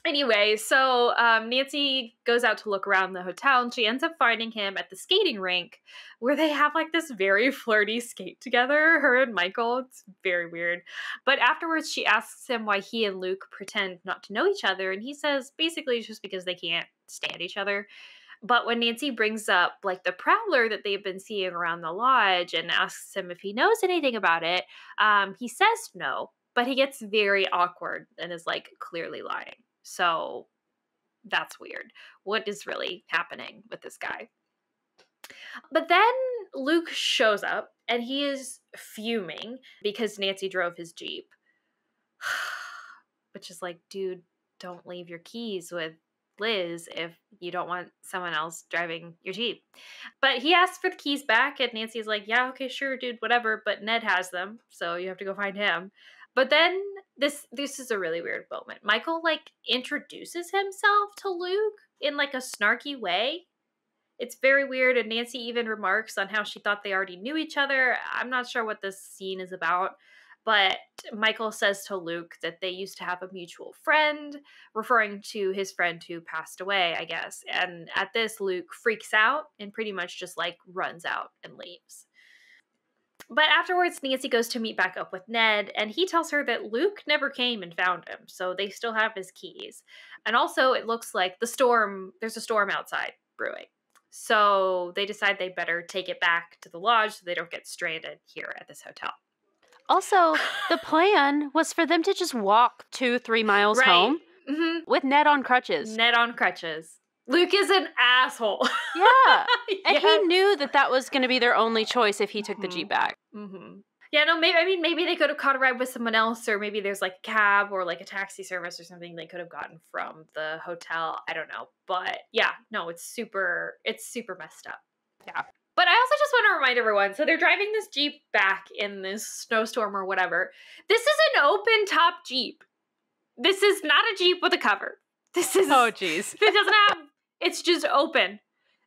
Anyway, so Nancy goes out to look around the hotel, and she ends up finding him at the skating rink where they have like this very flirty skate together, her and Michael. It's very weird. But afterwards, she asks him why he and Luke pretend not to know each other, and he says basically it's just because they can't stand each other. But when Nancy brings up like the prowler that they've been seeing around the lodge and asks him if he knows anything about it, he says no, but he gets very awkward and is like clearly lying. So that's weird. What is really happening with this guy? But then Luke shows up and he is fuming because Nancy drove his Jeep. Which is like, dude, don't leave your keys with Liz if you don't want someone else driving your Jeep. But he asks for the keys back and Nancy's like, yeah, okay, sure, dude, whatever. But Ned has them, so you have to go find him. But then this is a really weird moment. Michael like introduces himself to Luke in like a snarky way. It's very weird, and Nancy even remarks on how she thought they already knew each other. I'm not sure what this scene is about, but Michael says to Luke that they used to have a mutual friend, referring to his friend who passed away, I guess. And at this, Luke freaks out and pretty much just like runs out and leaves. But afterwards, Nancy goes to meet back up with Ned, and he tells her that Luke never came and found him, so they still have his keys. And also, it looks like there's a storm outside brewing. So they decide they better take it back to the lodge so they don't get stranded here at this hotel. Also, the plan was for them to just walk 2-3 miles home with Ned on crutches. Ned on crutches. Luke is an asshole. Yeah. And he knew that was going to be their only choice if he took the Jeep back. Mm-hmm. Yeah, no, maybe they could have caught a ride with someone else, or maybe there's like a cab or like a taxi service or something they could have gotten from the hotel. I don't know. But yeah, no, it's super messed up. Yeah. But I also just want to remind everyone, so they're driving this Jeep back in this snowstorm or whatever. This is an open top Jeep. This is not a Jeep with a cover. This is... Oh, jeez. It doesn't have... It's just open.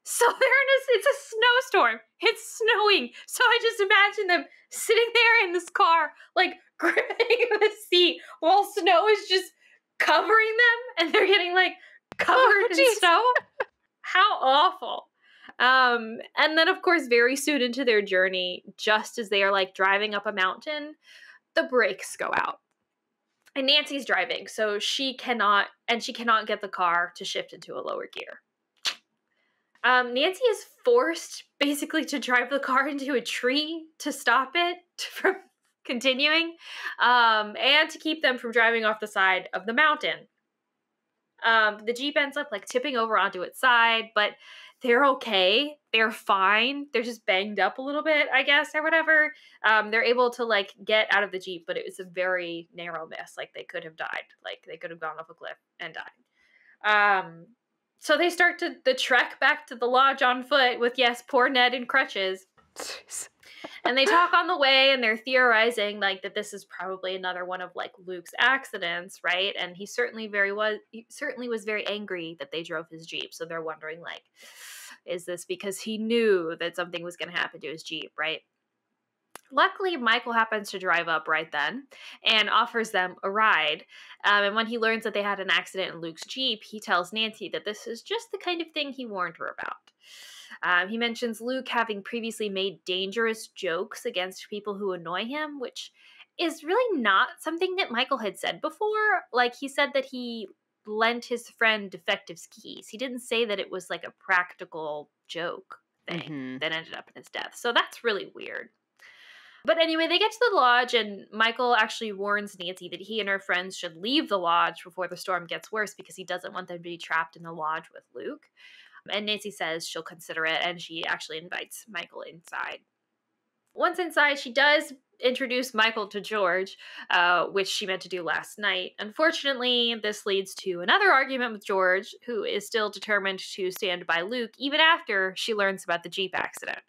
So it's a snowstorm. It's snowing. So I just imagine them sitting there in this car, like gripping the seat while snow is just covering them and they're getting like covered in snow. How awful. And then of course, very soon into their journey, just as they are like driving up a mountain, the brakes go out. And Nancy's driving, so she cannot get the car to shift into a lower gear. Nancy is forced basically to drive the car into a tree to stop it from continuing, and to keep them from driving off the side of the mountain. The Jeep ends up like tipping over onto its side, but they're okay. They're fine. They're just banged up a little bit, I guess, or whatever. They're able to like get out of the Jeep, but it was a very narrow miss. Like they could have died. Like they could have gone off a cliff and died. So they start the trek back to the lodge on foot with, yes, poor Ned in crutches. Jeez. And they talk on the way, and they're theorizing like that this is probably another one of like Luke's accidents, right? And he certainly was very angry that they drove his Jeep. So they're wondering like, is this because he knew that something was going to happen to his Jeep, right? Luckily, Michael happens to drive up right then and offers them a ride. And when he learns that they had an accident in Luke's Jeep, he tells Nancy that this is just the kind of thing he warned her about. He mentions Luke having previously made dangerous jokes against people who annoy him, which is really not something that Michael had said before. Like, he said that he lent his friend defective skis. He didn't say that it was like a practical joke thing that ended up in his death. So that's really weird. But anyway, they get to the lodge, and Michael actually warns Nancy that he and her friends should leave the lodge before the storm gets worse because he doesn't want them to be trapped in the lodge with Luke. And Nancy says she'll consider it, and she actually invites Michael inside. Once inside, she does introduce Michael to George, which she meant to do last night. Unfortunately, this leads to another argument with George, who is still determined to stand by Luke even after she learns about the Jeep accident.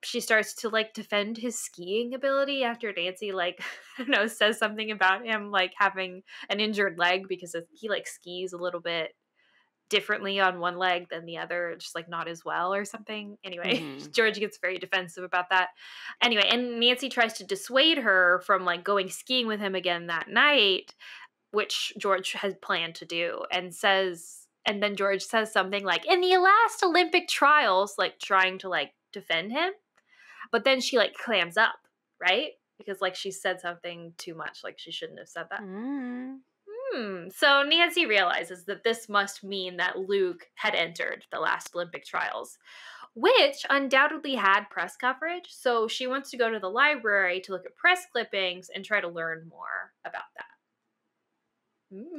She starts to like defend his skiing ability after Nancy like, I don't know, says something about him like having an injured leg because he like skis a little bit differently on one leg than the other, just like not as well or something. Anyway, George gets very defensive about that. Anyway, and Nancy tries to dissuade her from like going skiing with him again that night. which George had planned to do, and then George says something like, in the last Olympic trials, like trying to like defend him. But then she like clams up, right? Because like she said something too much, like she shouldn't have said that. So Nancy realizes that this must mean that Luke had entered the last Olympic trials, which undoubtedly had press coverage. So she wants to go to the library to look at press clippings and try to learn more about that.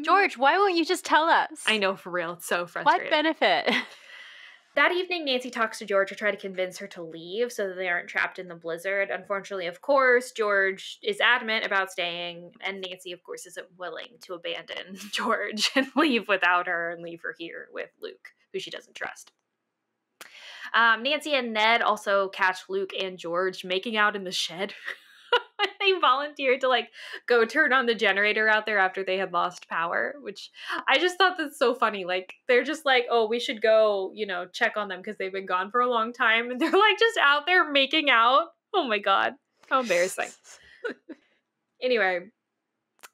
George, why won't you just tell us? I know, for real. It's so frustrating. What benefit? That evening, Nancy talks to George to try to convince her to leave so that they aren't trapped in the blizzard. Unfortunately, of course, George is adamant about staying, and Nancy, of course, isn't willing to abandon George and leave without her and leave her here with Luke, who she doesn't trust. Nancy and Ned also catch Luke and George making out in the shed. They volunteered to like go turn on the generator out there after they had lost power, which I just thought that's so funny. Like they're just like, oh, we should go, check on them because they've been gone for a long time, and they're like just out there making out. Oh my god, how embarrassing. Anyway,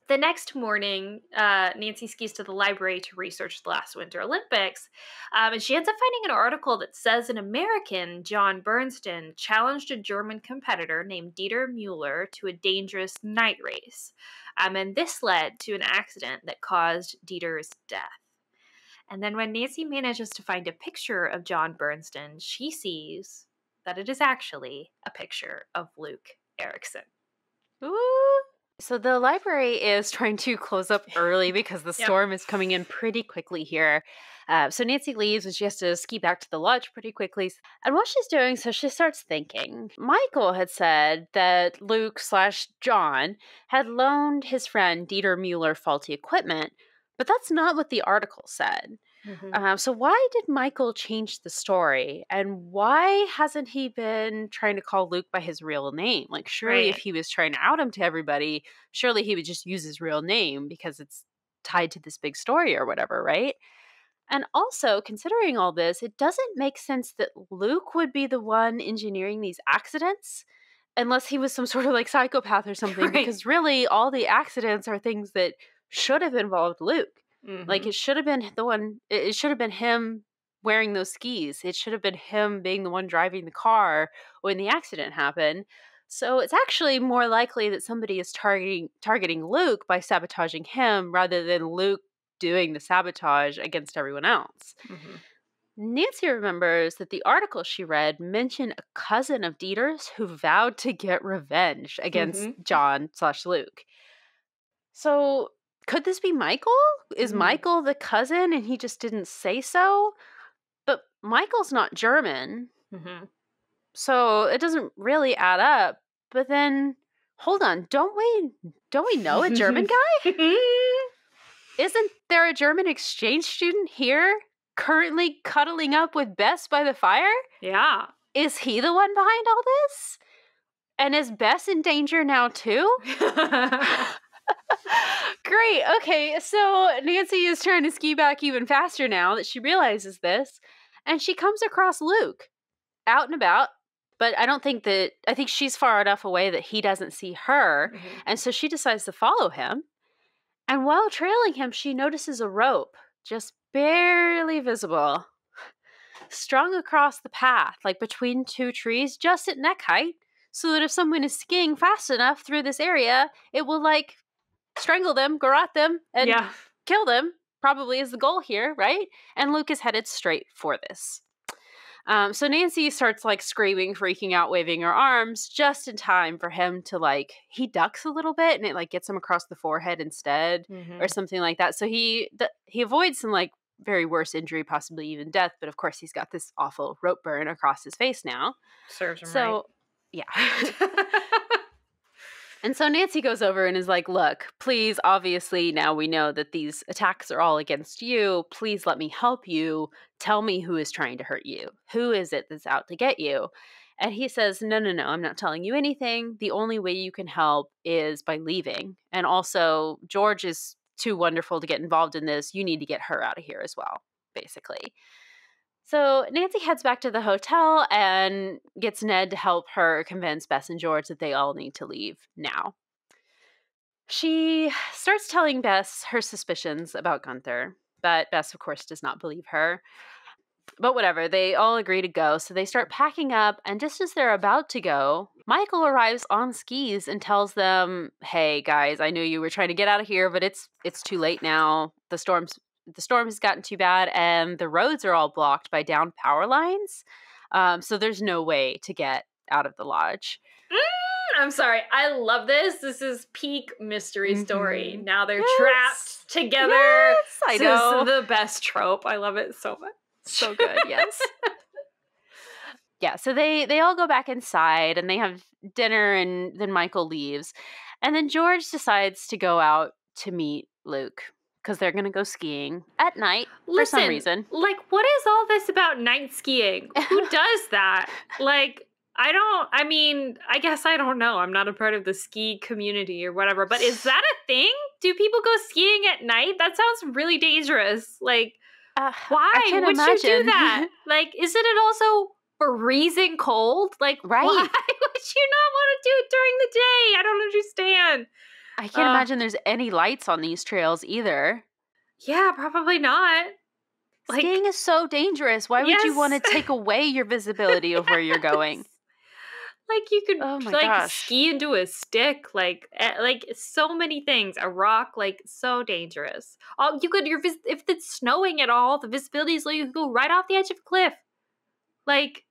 the next morning, Nancy skis to the library to research the last Winter Olympics, and she ends up finding an article that says an American, John Bernstein, challenged a German competitor named Dieter Müller to a dangerous night race, and this led to an accident that caused Dieter's death. And then when Nancy manages to find a picture of John Bernstein, she sees that it is actually a picture of Luke Erickson. Ooh. So the library is trying to close up early because the storm is coming in pretty quickly here. So Nancy leaves and she has to ski back to the lodge pretty quickly. And while she's doing so, she starts thinking. Michael had said that Luke/John had loaned his friend Dieter Müller faulty equipment, but that's not what the article said. So why did Michael change the story? And why hasn't he been trying to call Luke by his real name? Like, surely if he was trying to out him to everybody, surely he would just use his real name because it's tied to this big story or whatever, right? And also, considering all this, it doesn't make sense that Luke would be the one engineering these accidents unless he was some sort of like psychopath or something, because really all the accidents are things that should have involved Luke. Like it should have been it should have been him wearing those skis. It should have been him being the one driving the car when the accident happened. So it's actually more likely that somebody is targeting Luke by sabotaging him rather than Luke doing the sabotage against everyone else. Nancy remembers that the article she read mentioned a cousin of Dieter's who vowed to get revenge against John/Luke. So could this be Michael? Is Michael the cousin and he just didn't say so? But Michael's not German. So it doesn't really add up. But then, hold on, don't we know a German guy? Isn't there a German exchange student here currently cuddling up with Bess by the fire? Yeah. Is he the one behind all this? And is Bess in danger now too? Great. Okay, so Nancy is trying to ski back even faster now that she realizes this, and she comes across Luke out and about, but I think she's far enough away that he doesn't see her, and so she decides to follow him. And while trailing him, she notices a rope, just barely visible, strung across the path, like between two trees, just at neck height, so that if someone is skiing fast enough through this area, it will like strangle them, garrote them, and kill them, probably is the goal here, right? And Luke is headed straight for this. So Nancy starts like screaming, freaking out, waving her arms just in time for him to like, he ducks a little bit and it like gets him across the forehead instead or something like that. So he avoids some like very worse injury, possibly even death. But of course he's got this awful rope burn across his face now. Serves him right. Yeah. And so Nancy goes over and is like, look, please, obviously now we know that these attacks are all against you. Please let me help you. Tell me who is trying to hurt you. Who is it that's out to get you? And he says, no, I'm not telling you anything. The only way you can help is by leaving. And also, George is too wonderful to get involved in this. You need to get her out of here as well, basically. So Nancy heads back to the hotel and gets Ned to help her convince Bess and George that they all need to leave now. She starts telling Bess her suspicions about Gunther, but Bess, of course, does not believe her. But whatever, they all agree to go, so they start packing up, and just as they're about to go, Michael arrives on skis and tells them, hey, guys, I know you were trying to get out of here, but it's too late now. The storm has gotten too bad, and the roads are all blocked by downed power lines, so there's no way to get out of the lodge. I'm sorry. I love this. This is peak mystery story. Now they're trapped together. Yes, I know. This is the best trope. I love it so much. So good, yes. Yeah, so they all go back inside and they have dinner, and then Michael leaves. And then George decides to go out to meet Luke because they're going to go skiing at night for some reason. Like, what is all this about night skiing? Who does that? Like, I guess I don't know. I'm not a part of the ski community or whatever, but is that a thing? Do people go skiing at night? That sounds really dangerous. Like, why would you do that? Like, isn't it also freezing cold? Like, why would you not want to do it during the day? I don't understand. I can't imagine there's any lights on these trails either. Yeah, probably not. Skiing is so dangerous. Why would you want to take away your visibility of where you're going? Like, you could ski into a stick, like so many things. A rock, like, so dangerous. If it's snowing at all, the visibility is like you could go right off the edge of a cliff. Like,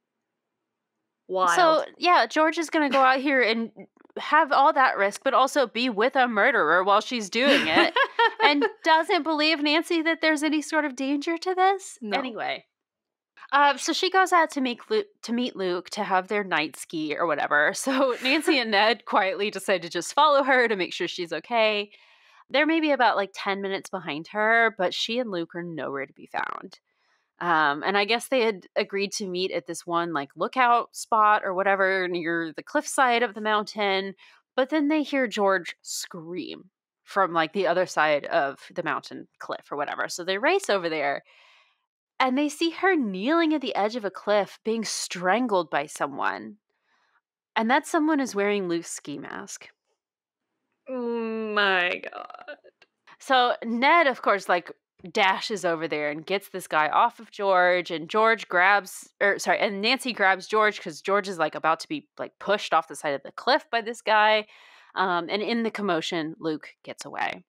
wild. So yeah, George is gonna go out here and have all that risk, but also be with a murderer while she's doing it, and doesn't believe Nancy that there's any sort of danger to this. No. Anyway. So she goes out to meet Luke to have their night ski or whatever. So Nancy and Ned quietly decide to just follow her to make sure she's okay. They're maybe about like 10 minutes behind her, but she and Luke are nowhere to be found. And I guess they had agreed to meet at this one like lookout spot or whatever near the cliffside of the mountain. But then they hear George scream from like the other side of the mountain cliff or whatever. So they race over there. And they see her kneeling at the edge of a cliff, being strangled by someone. And that someone is wearing Luke's ski mask. Oh my God. So Ned, of course, like dashes over there and gets this guy off of George. And and Nancy grabs George because George is like about to be like pushed off the side of the cliff by this guy. And in the commotion, Luke gets away.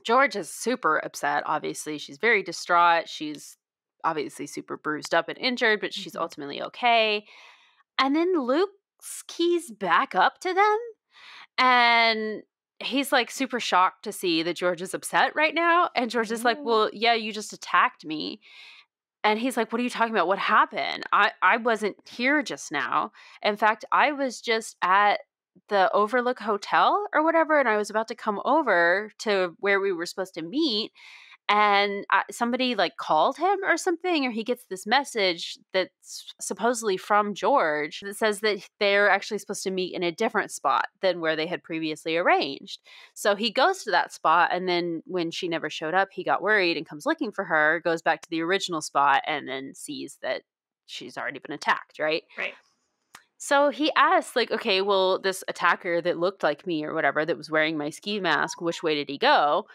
George is super upset, obviously. She's very distraught. She's obviously super bruised up and injured, but she's ultimately okay. And then Luke skis back up to them, and he's like super shocked to see that George is upset right now. And George is like, well, yeah, you just attacked me. And he's like, what are you talking about? What happened? I wasn't here just now. In fact, I was just at the Overlook Hotel or whatever, and I was about to come over to where we were supposed to meet, and somebody like called him or something, or he gets this message that's supposedly from George that says that they're actually supposed to meet in a different spot than where they had previously arranged. So he goes to that spot, and then when she never showed up, he got worried and comes looking for her, goes back to the original spot, and then sees that she's already been attacked, right? Right. So he asks, like, okay, well, this attacker that looked like me or whatever that was wearing my ski mask, which way did he go?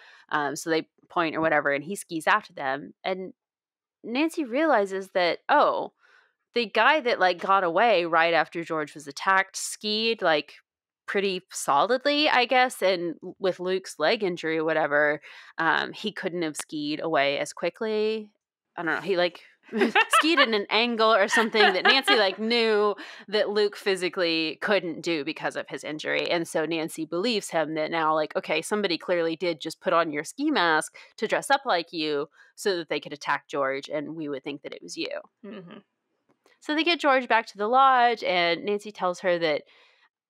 So they point or whatever, and he skis after them. And Nancy realizes that, oh, the guy that, like, got away right after George was attacked skied, like, pretty solidly, I guess. And with Luke's leg injury or whatever, he couldn't have skied away as quickly. I don't know. He, like... skied at an angle or something that Nancy like knew that Luke physically couldn't do because of his injury. And so Nancy believes him that now, like, okay, somebody clearly did just put on your ski mask to dress up like you so that they could attack George, and we would think that it was you. Mm-hmm. So they get George back to the lodge, and Nancy tells her that,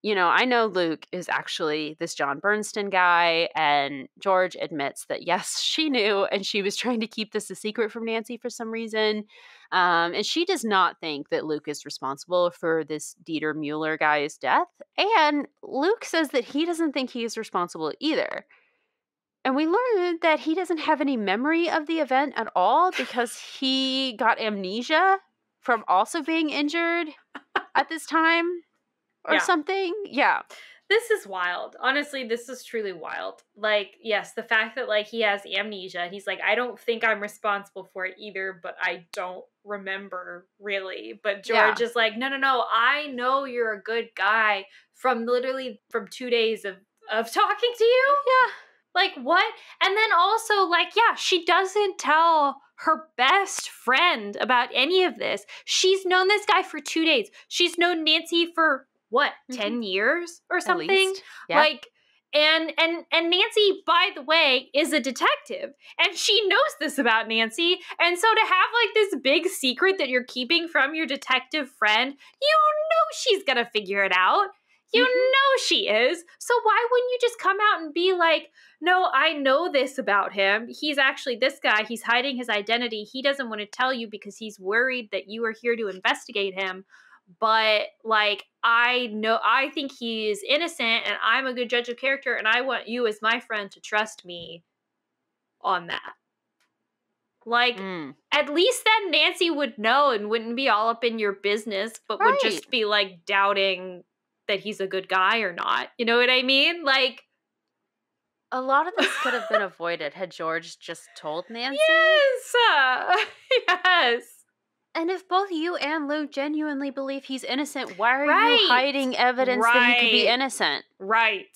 you know, I know Luke is actually this John Bernstein guy, and George admits that, yes, she knew, and she was trying to keep this a secret from Nancy for some reason. And she does not think that Luke is responsible for this Dieter Mueller guy's death. And Luke says that he doesn't think he is responsible either. And we learned that he doesn't have any memory of the event at all because he got amnesia from also being injured at this time. Or something. Yeah. This is wild. Honestly, this is truly wild. Like, yes, the fact that, like, he has amnesia, and he's like, I don't think I'm responsible for it either, but I don't remember, really. But George is like, no, I know you're a good guy from 2 days of talking to you. Yeah. Like, what? And then also, like, yeah, she doesn't tell her best friend about any of this. She's known this guy for 2 days. She's known Nancy for, what, 10 years or something? At least. Yeah. Like, and Nancy, by the way, is a detective. And she knows this about Nancy. And so to have, like, this big secret that you're keeping from your detective friend, you know she's gonna figure it out. You know she is. So why wouldn't you just come out and be like, no, I know this about him. He's actually this guy. He's hiding his identity. He doesn't want to tell you because he's worried that you are here to investigate him. But, like, I think he's innocent and I'm a good judge of character and I want you as my friend to trust me on that. Like, at least then Nancy would know and wouldn't be all up in your business, but would just be, like, doubting that he's a good guy or not. You know what I mean? Like, a lot of this could have been avoided had George just told Nancy. Yes! Yes. And if both you and Luke genuinely believe he's innocent, why are you hiding evidence that he could be innocent? Right.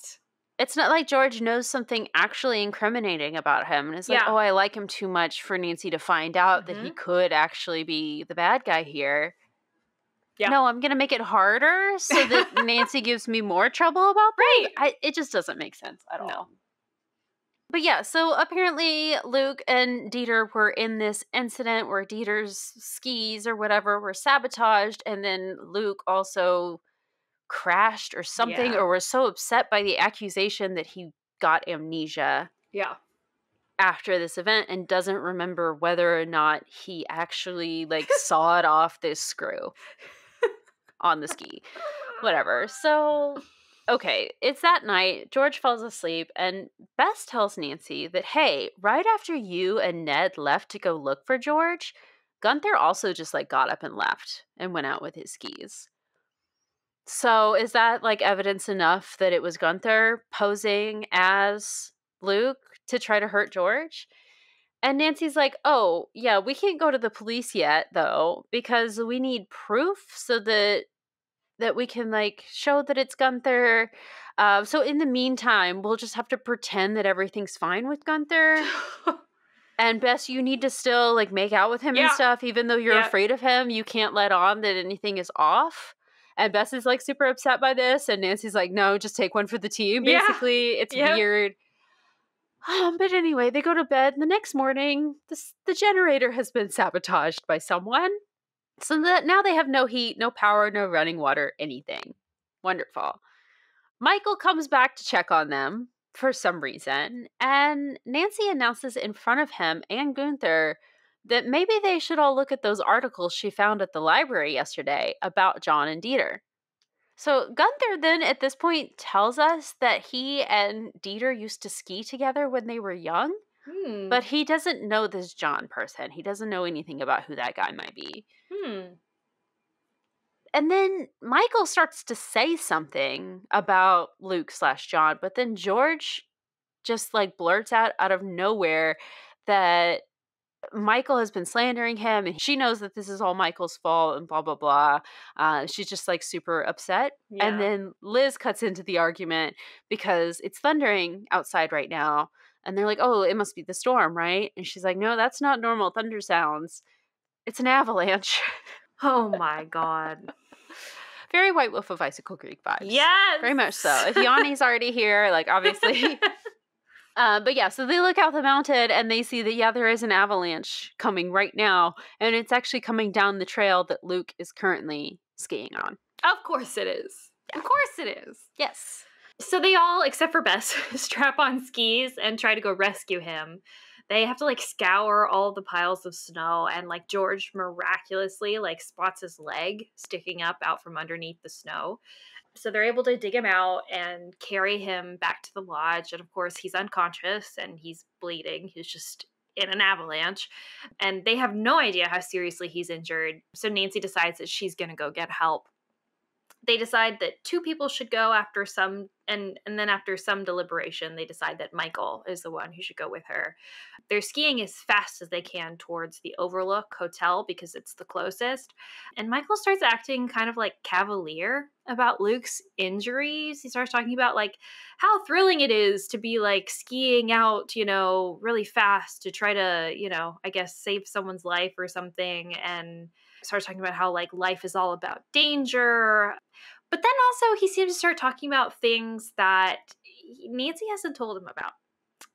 It's not like George knows something actually incriminating about him. And it's like, oh, I like him too much for Nancy to find out that he could actually be the bad guy here. Yeah. No, I'm going to make it harder so that Nancy gives me more trouble about that. It just doesn't make sense at all. No. But yeah, so apparently Luke and Dieter were in this incident where Dieter's skis or whatever were sabotaged, and then Luke also crashed or something, or was so upset by the accusation that he got amnesia. Yeah. After this event and doesn't remember whether or not he actually, like, sawed off this screw on the ski. Whatever. So... okay, it's that night. George falls asleep, and Bess tells Nancy that, hey, right after you and Ned left to go look for George, Gunther also just, like, got up and left and went out with his skis. So is that, like, evidence enough that it was Gunther posing as Luke to try to hurt George? And Nancy's like, oh, yeah, we can't go to the police yet, though, because we need proof so that we can, like, show that it's Gunther. So in the meantime, we'll just have to pretend that everything's fine with Gunther. And Bess, you need to still, like, make out with him and stuff, even though you're afraid of him. You can't let on that anything is off. And Bess is, like, super upset by this. And Nancy's like, no, just take one for the team, basically. It's weird. But anyway, they go to bed. And the next morning, the generator has been sabotaged by someone. So that now they have no heat, no power, no running water, anything. Wonderful. Michael comes back to check on them for some reason, and Nancy announces in front of him and Gunther that maybe they should all look at those articles she found at the library yesterday about John and Dieter. So Gunther then at this point tells us that he and Dieter used to ski together when they were young, but he doesn't know this John person. He doesn't know anything about who that guy might be. And then Michael starts to say something about Luke/John, but then George just, like, blurts out of nowhere that Michael has been slandering him and she knows that this is all Michael's fault and blah, blah, blah. She's just, like, super upset. Yeah. And then Liz cuts into the argument because it's thundering outside right now. And they're like, oh, it must be the storm, right? And she's like, no, that's not normal thunder sounds. It's an avalanche. Oh my God. Very White Wolf of Icicle Creek vibes. Yes. Very much so. If Yanni's already here, like, obviously. But yeah, so they look out the mountain and they see that, yeah, there is an avalanche coming right now. And it's actually coming down the trail that Luke is currently skiing on. Of course it is. Yeah. Of course it is. Yes. So they all, except for Bess, strap on skis and try to go rescue him. They have to, like, scour all the piles of snow, and, like, George miraculously, like, spots his leg sticking up out from underneath the snow. So they're able to dig him out and carry him back to the lodge. And of course, he's unconscious and he's bleeding. He's just in an avalanche. And they have no idea how seriously he's injured. So Nancy decides that she's going to go get help. They decide that 2 people should go after some, and then after some deliberation, they decide that Michael is the one who should go with her. They're skiing as fast as they can towards the Overlook Hotel because it's the closest. And Michael starts acting kind of like cavalier about Luke's injuries. He starts talking about like how thrilling it is to be like skiing out, really fast to try to, I guess save someone's life or something. And starts talking about how like life is all about danger. But then also he seems to start talking about things that Nancy hasn't told him about.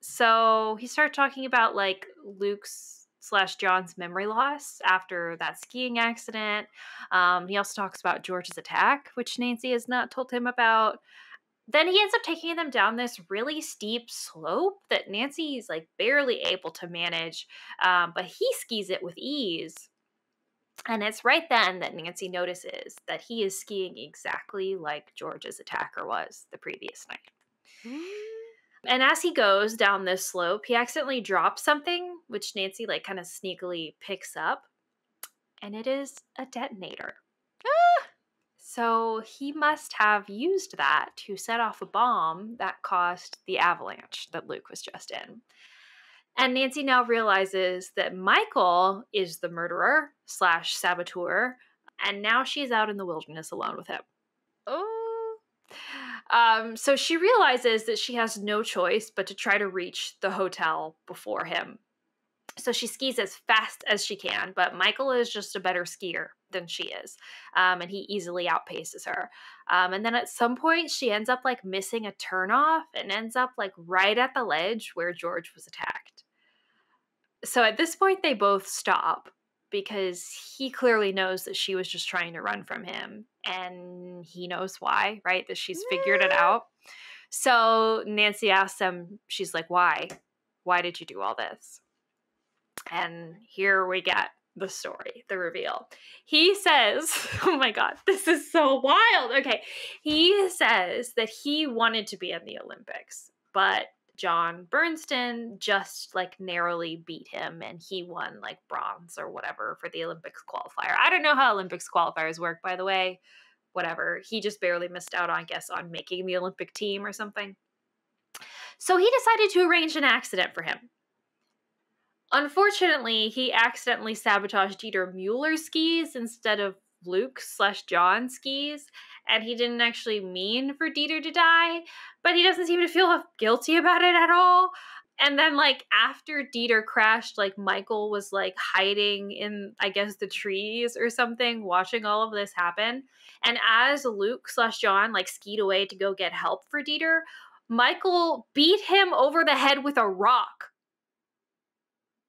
So he started talking about like Luke's / John's memory loss after that skiing accident. He also talks about George's attack, which Nancy has not told him about. Then he ends up taking them down this really steep slope that Nancy's like barely able to manage, but he skis it with ease. And it's right then that Nancy notices that he is skiing exactly like George's attacker was the previous night. And as he goes down this slope, he accidentally drops something, which Nancy like kind of sneakily picks up. And it is a detonator. So he must have used that to set off a bomb that caused the avalanche that Luke was just in. And Nancy now realizes that Michael is the murderer / saboteur, and now she's out in the wilderness alone with him. Oh. So she realizes that she has no choice but to try to reach the hotel before him. So she skis as fast as she can, but Michael is just a better skier than she is, and he easily outpaces her. And then at some point, she ends up like missing a turnoff and ends up like right at the ledge where George was attacked. So at this point, they both stop because he clearly knows that she was just trying to run from him, and he knows why, right? That she's figured it out. So Nancy asks him, she's like, why? Why did you do all this? And here we get the story, the reveal. He says, oh my God, this is so wild. Okay. He says that he wanted to be in the Olympics, but John Bernstein just like narrowly beat him and he won like bronze or whatever for the Olympics qualifier. I don't know how Olympics qualifiers work, by the way. Whatever. He just barely missed out, I guess, on making the Olympic team or something. So he decided to arrange an accident for him. Unfortunately, he accidentally sabotaged Dieter Mueller's skis instead of Luke / John's skis, and he didn't actually mean for Dieter to die, but he doesn't seem to feel guilty about it at all. And then, like, after Dieter crashed, like, Michael was, like, hiding in, I guess, the trees or something, watching all of this happen. And as Luke / John, like, skied away to go get help for Dieter, Michael beat him over the head with a rock.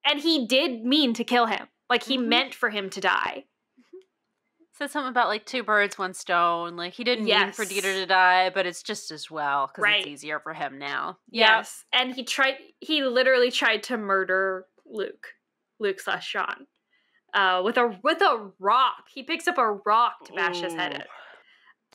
And he did mean to kill him. Like, he meant for him to die. Said something about, like, 2 birds, 1 stone. Like, he didn't mean for Dieter to die, but it's just as well, because it's easier for him now. Yes. And he literally tried to murder Luke / John, with a rock. He picks up a rock to bash his head in.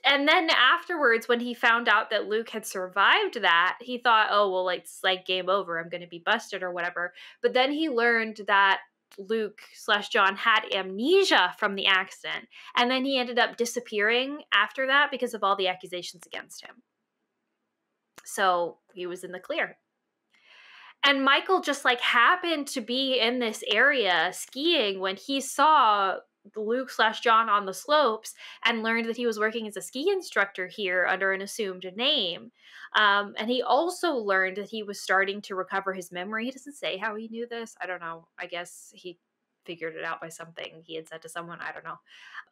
And then afterwards, when he found out that Luke had survived that, he thought, oh, well, like, it's like game over. I'm going to be busted or whatever. But then he learned that Luke / John had amnesia from the accident. And then he ended up disappearing after that because of all the accusations against him. So he was in the clear. And Michael just like happened to be in this area skiing when he saw Luke / John on the slopes and learned that he was working as a ski instructor here under an assumed name. And he also learned that he was starting to recover his memory. He doesn't say how he knew this. I don't know. I guess he figured it out by something he had said to someone. I don't know.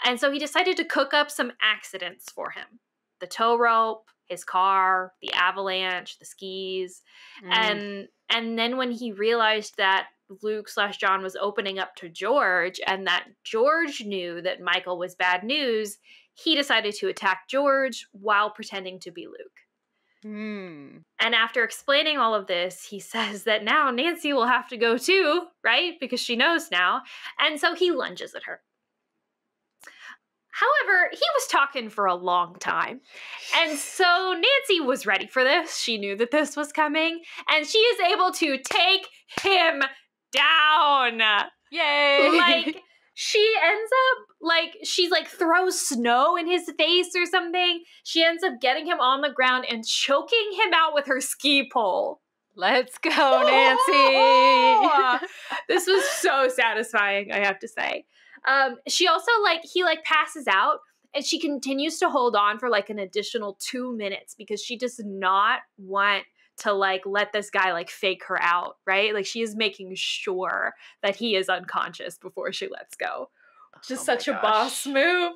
And so he decided to cook up some accidents for him. The tow rope, his car, the avalanche, the skis. And then when he realized that Luke / John was opening up to George and that George knew that Michael was bad news, he decided to attack George while pretending to be Luke. And after explaining all of this, he says that now Nancy will have to go too, right? Because she knows now. And so he lunges at her. However, he was talking for a long time. And so Nancy was ready for this. She knew that this was coming. And she is able to take him down. Yay! Like, She ends up, like, she's like throws snow in his face or something. She ends up getting him on the ground and choking him out with her ski pole. Let's go, Nancy. This was so satisfying, I have to say. She also, like, he, like, passes out, and she continues to hold on for, like, an additional 2 minutes because she does not want to, like, let this guy, like, fake her out, right? Like, she is making sure that he is unconscious before she lets go. Just such a boss move.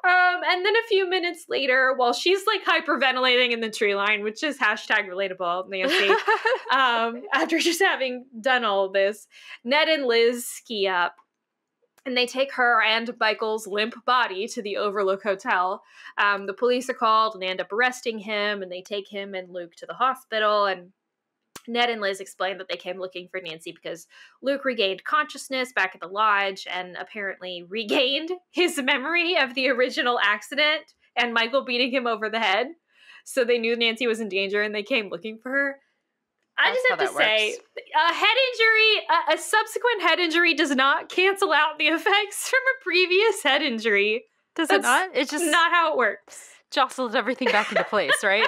And then a few minutes later, while she's, like, hyperventilating in the tree line, which is #relatable, Nancy, after just having done all this, Ned and Liz ski up. And they take her and Michael's limp body to the Overlook Hotel. The police are called and they end up arresting him, and they take him and Luke to the hospital. And Ned and Liz explain that they came looking for Nancy because Luke regained consciousness back at the lodge and apparently regained his memory of the original accident and Michael beating him over the head. So they knew Nancy was in danger and they came looking for her. I just have to say, a head injury, a subsequent head injury does not cancel out the effects from a previous head injury. Does it not? It's just not how it works. Jostled everything back into place, right?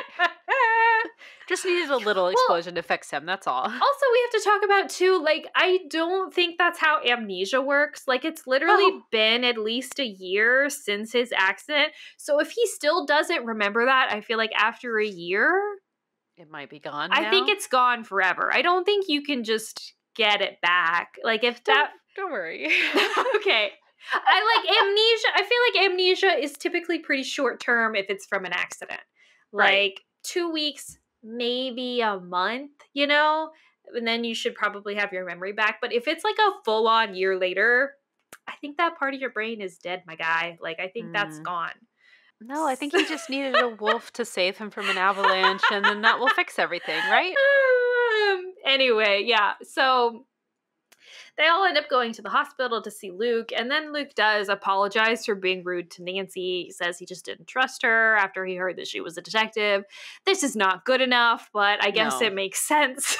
Just needed a little explosion to fix him, that's all. Also, we have to talk about, too, like, I don't think that's how amnesia works. Like, it's literally been at least a year since his accident. So if he still doesn't remember that, I feel like after a year, it might be gone now. I think it's gone forever. I don't think you can just get it back. Like, if that... Don't worry. Okay. I feel like amnesia is typically pretty short term if it's from an accident. Right. Like 2 weeks, maybe a month, you know? And then you should probably have your memory back. But if it's like a full on year later, I think that part of your brain is dead, my guy. Like, I think that's gone. No, I think he just needed a wolf to save him from an avalanche, and then that will fix everything, right? Anyway, yeah. So they all end up going to the hospital to see Luke, and then Luke does apologize for being rude to Nancy. He says he just didn't trust her after he heard that she was a detective. This is not good enough, but I guess it makes sense.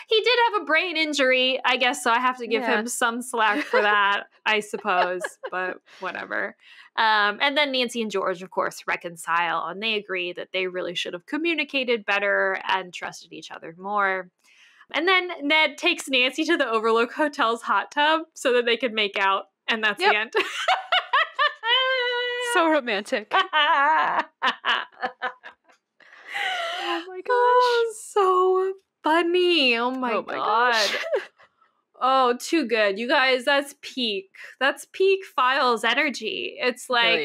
He did have a brain injury, I guess, so I have to give him some slack for that, I suppose, but whatever. And then Nancy and George, of course, reconcile, and they agree that they really should have communicated better and trusted each other more. And then Ned takes Nancy to the Overlook Hotel's hot tub so that they could make out, and that's the end. So romantic. Oh my gosh. Oh, so funny. Oh my god. Oh, too good. You guys, that's peak. That's peak Files energy. It's like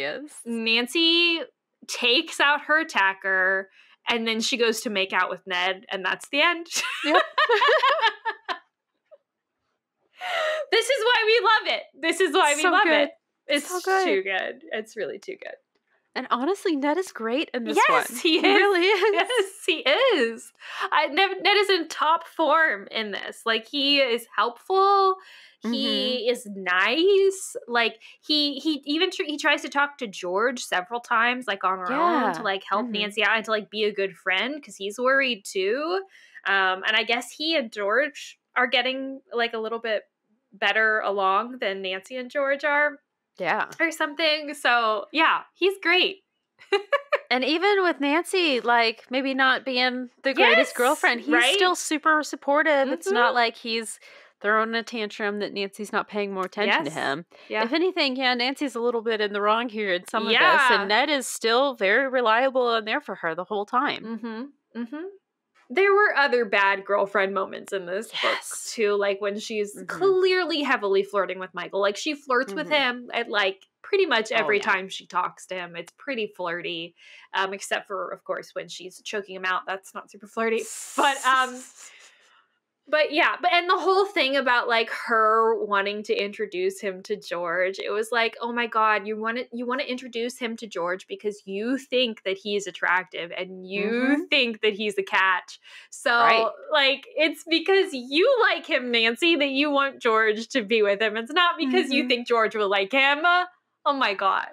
Nancy takes out her attacker and then she goes to make out with Ned, and that's the end. Yep. This is why we love it. This is why we love it. It's so good. Too good. It's really too good. And honestly, Ned is great in this one. Yes, he is. He really is. Yes, he is. Ned is in top form in this. Like, he is helpful. He is nice. Like, he even he tries to talk to George several times, like, on her own to, like, help Nancy out and to, like, be a good friend because he's worried too. And I guess he and George are getting, like, a little bit better along than Nancy and George are. Yeah. Or something. So, yeah, he's great. And even with Nancy, like, maybe not being the greatest girlfriend, he's still super supportive. It's not like he's throwing a tantrum that Nancy's not paying more attention to him. Yeah. If anything, Nancy's a little bit in the wrong here in some of this. And Ned is still very reliable and there for her the whole time. There were other bad girlfriend moments in this book, too. Like, when she's clearly heavily flirting with Michael. Like, she flirts with him at, like, pretty much every time she talks to him. It's pretty flirty. Except for, of course, when she's choking him out. That's not super flirty. But yeah, and the whole thing about, like, her wanting to introduce him to George, it was like, oh my god, you want to introduce him to George because you think that he's attractive and you think that he's a catch. So, like, it's because you like him, Nancy, that you want George to be with him. It's not because you think George will like him. Oh my god.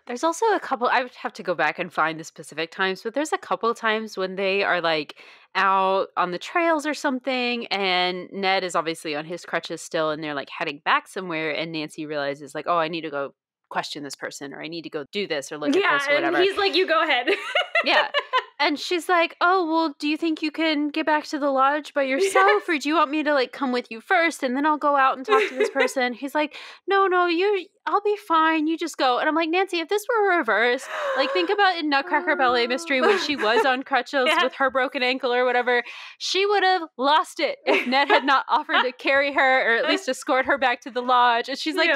There's also a couple, I would have to go back and find the specific times, but there's a couple of times when they are like out on the trails or something, and Ned is obviously on his crutches still, and they're like heading back somewhere, and Nancy realizes like, oh, I need to go question this person, or I need to go do this or look at this or whatever. And he's like, you go ahead. Yeah. And she's like, oh, well, do you think you can get back to the lodge by yourself? Or do you want me to like come with you first and then I'll go out and talk to this person? He's like, no, I'll be fine. You just go. And I'm like, Nancy, if this were reversed, like think about in Nutcracker Ballet Mystery when she was on crutches with her broken ankle or whatever, she would have lost it if Ned had not offered to carry her or at least escort her back to the lodge. And she's like,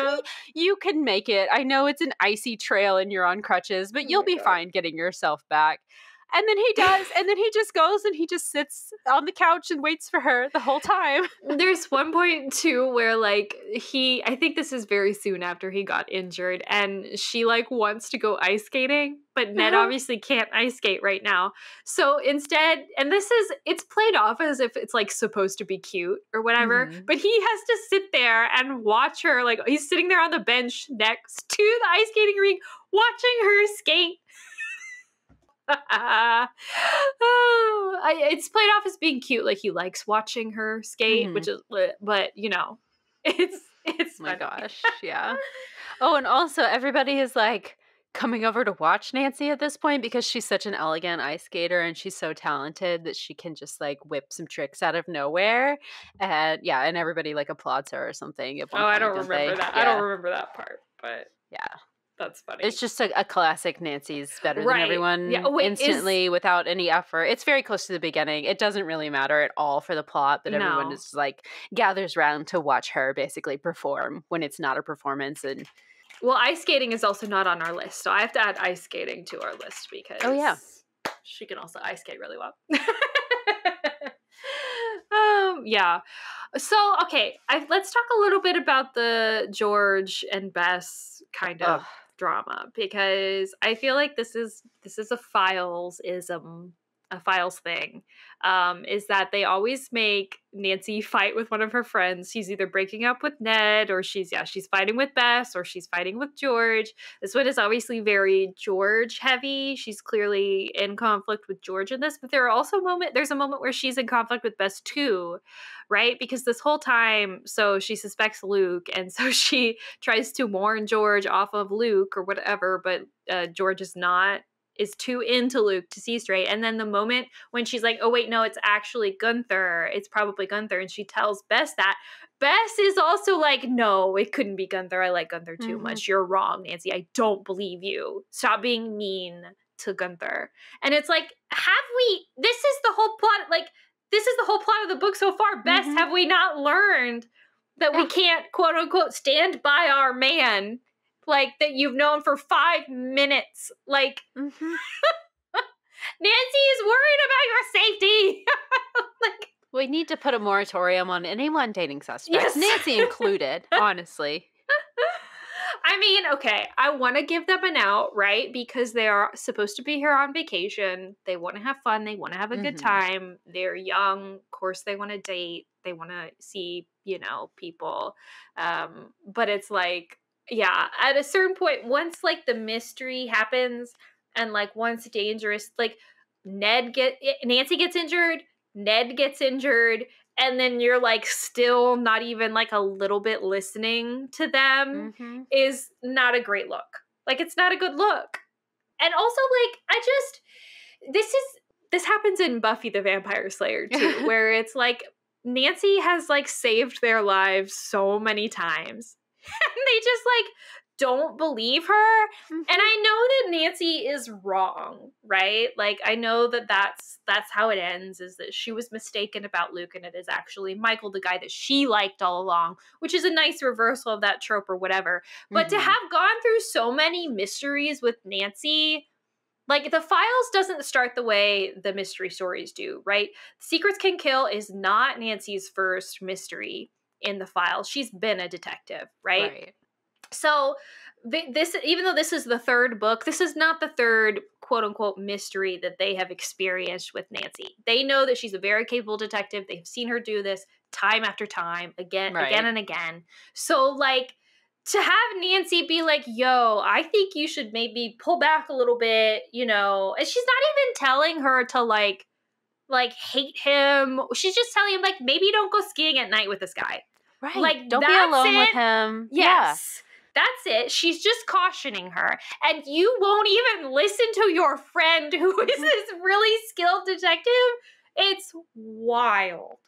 you can make it. I know it's an icy trail and you're on crutches, but you'll be fine getting yourself back. And then he does, and then he just goes and he just sits on the couch and waits for her the whole time. There's one point, too, where, like, I think this is very soon after he got injured, and she, like, wants to go ice skating, but Ned obviously can't ice skate right now. So instead, and it's played off as if it's, like, supposed to be cute or whatever, but he has to sit there and watch her, like, he's sitting there on the bench next to the ice skating rink, watching her skate. It's played off as being cute, like he likes watching her skate, which is, but you know, it's my gosh, yeah. Oh, and also everybody is like coming over to watch Nancy at this point because she's such an elegant ice skater and she's so talented that she can just like whip some tricks out of nowhere, and and everybody like applauds her or something. I don't remember that. Yeah. I don't remember that part, but yeah. That's funny. It's just a classic Nancy's better than everyone instantly without any effort. It's very close to the beginning. It doesn't really matter at all for the plot, but everyone is like gathers around to watch her basically perform when it's not a performance. And well, ice skating is also not on our list, so I have to add ice skating to our list because she can also ice skate really well. Yeah. So, okay, let's talk a little bit about the George and Bess kind of drama, because I feel like this is a Files-ism, a Files thing, is that they always make Nancy fight with one of her friends. She's either breaking up with Ned or she's fighting with Bess or she's fighting with George. This one is obviously very George heavy. She's clearly in conflict with George in this, but there's a moment where she's in conflict with Bess too, right? Because this whole time, so she suspects Luke, and so she tries to warn George off of Luke or whatever, but George is too into Luke to see straight. And then the moment when she's like, oh wait, no, it's actually Gunther. It's probably Gunther. And she tells Bess that. Bess is also like, no, it couldn't be Gunther. I like Gunther too much. You're wrong, Nancy. I don't believe you. Stop being mean to Gunther. And it's like, this is the whole plot of the book so far. Bess, have we not learned that we can't, quote unquote, stand by our man? Like, that you've known for 5 minutes. Like, Nancy is worried about your safety. Like, we need to put a moratorium on anyone dating suspects, Nancy included, honestly. I mean, okay, I want to give them an out, right? Because they are supposed to be here on vacation. They want to have fun. They want to have a good time. They're young. Of course, they want to date. They want to see, people. But it's like, yeah, at a certain point, once like the mystery happens and like once dangerous, like Nancy gets injured, Ned gets injured, and then you're like still not even like a little bit listening to them is not a great look. Like, it's not a good look. And also, like, this happens in Buffy the Vampire Slayer too, where it's like Nancy has like saved their lives so many times. And they just like don't believe her. And I know that Nancy is wrong, right? Like, I know that that's how it ends, is that she was mistaken about Luke and it is actually Michael, the guy that she liked all along, which is a nice reversal of that trope or whatever. But to have gone through so many mysteries with Nancy, like, the Files doesn't start the way the mystery stories do, right? Secrets Can Kill is not Nancy's first mystery in the Files. She's been a detective, right? So this, even though this is the third book, this is not the third quote unquote mystery that they have experienced with Nancy. They know that she's a very capable detective. They've seen her do this time after time, again and again. So like, to have Nancy be like, yo, I think you should maybe pull back a little bit, you know, and she's not even telling her to like hate him. She's just telling him like, maybe don't go skiing at night with this guy. Right. Like, don't be alone with him. Yes. Yeah. That's it. She's just cautioning her. And you won't even listen to your friend who is this really skilled detective. It's wild.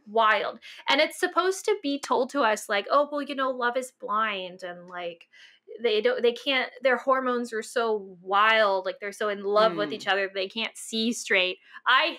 Wild. And it's supposed to be told to us like, oh, well, you know, love is blind and like they can't, their hormones are so wild, like they're so in love with each other they can't see straight. I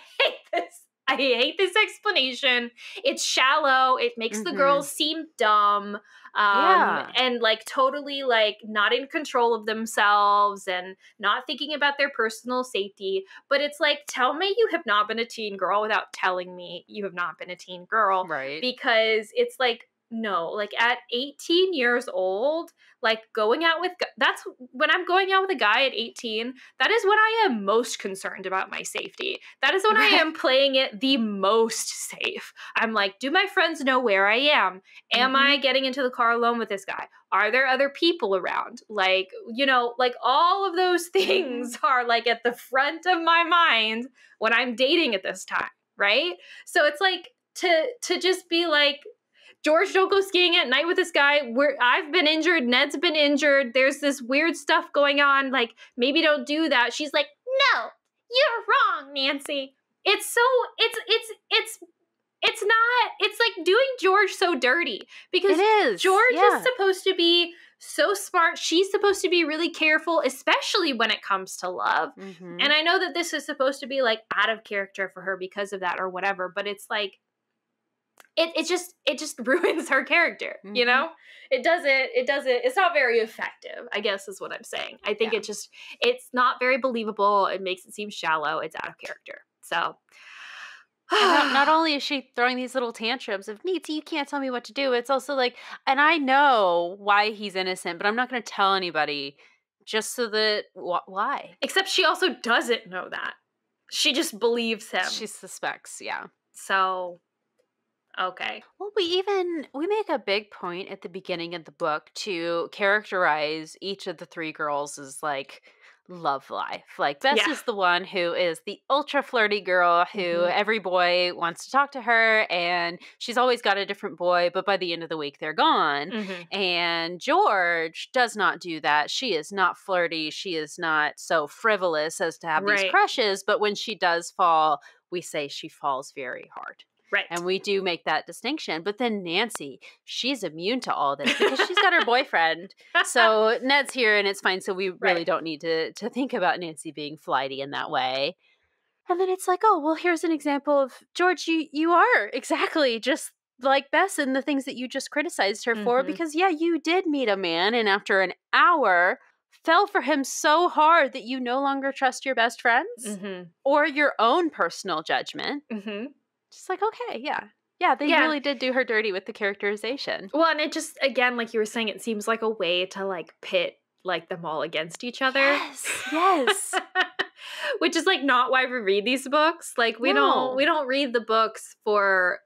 hate this explanation. It's shallow. It makes the girls seem dumb. And like totally like not in control of themselves and not thinking about their personal safety. But it's like, tell me you have not been a teen girl without telling me you have not been a teen girl. Right. Because it's like, no, like at 18 years old, like going out with, that's when I'm going out with a guy at 18, that is when I am most concerned about my safety. That is when I am playing it the most safe. I'm like, do my friends know where I am? Am I getting into the car alone with this guy? Are there other people around? Like, you know, like all of those things are like at the front of my mind when I'm dating at this time, right? So it's like to just be like, George, don't go skiing at night with this guy. I've been injured. Ned's been injured. There's this weird stuff going on. Like, maybe don't do that. She's like, no, you're wrong, Nancy. It's like doing George so dirty because George is supposed to be so smart. She's supposed to be really careful, especially when it comes to love. And I know that this is supposed to be like out of character for her because of that or whatever, but it's like, it just ruins her character, you know? It doesn't, it's not very effective, I guess is what I'm saying. I think it's not very believable. It makes it seem shallow. It's out of character. So. not only is she throwing these little tantrums of, Nancy, you can't tell me what to do. It's also like, and I know why he's innocent, but I'm not going to tell anybody just so that, why? Except she also doesn't know that. She just believes him. She suspects, yeah. So. Okay. Well, we make a big point at the beginning of the book to characterize each of the three girls as like love life. Like Bess is the one who is the ultra flirty girl who every boy wants to talk to her and she's always got a different boy, but by the end of the week they're gone. And George does not do that. She is not flirty. She is not so frivolous as to have these crushes, but when she does fall, we say she falls very hard. Right. And we do make that distinction. But then Nancy, she's immune to all this because she's got her boyfriend. So Ned's here and it's fine. So we really don't need to think about Nancy being flighty in that way. And then it's like, oh, well, here's an example of George, you are exactly just like Bess in the things that you just criticized her for. Because, yeah, you did meet a man and after an hour fell for him so hard that you no longer trust your best friends or your own personal judgment. Just like, okay, yeah, they really did do her dirty with the characterization. Well, and it just, again, like you were saying, it seems like a way to like pit like them all against each other. Yes. Which is like not why we read these books. Like we don't read the books for,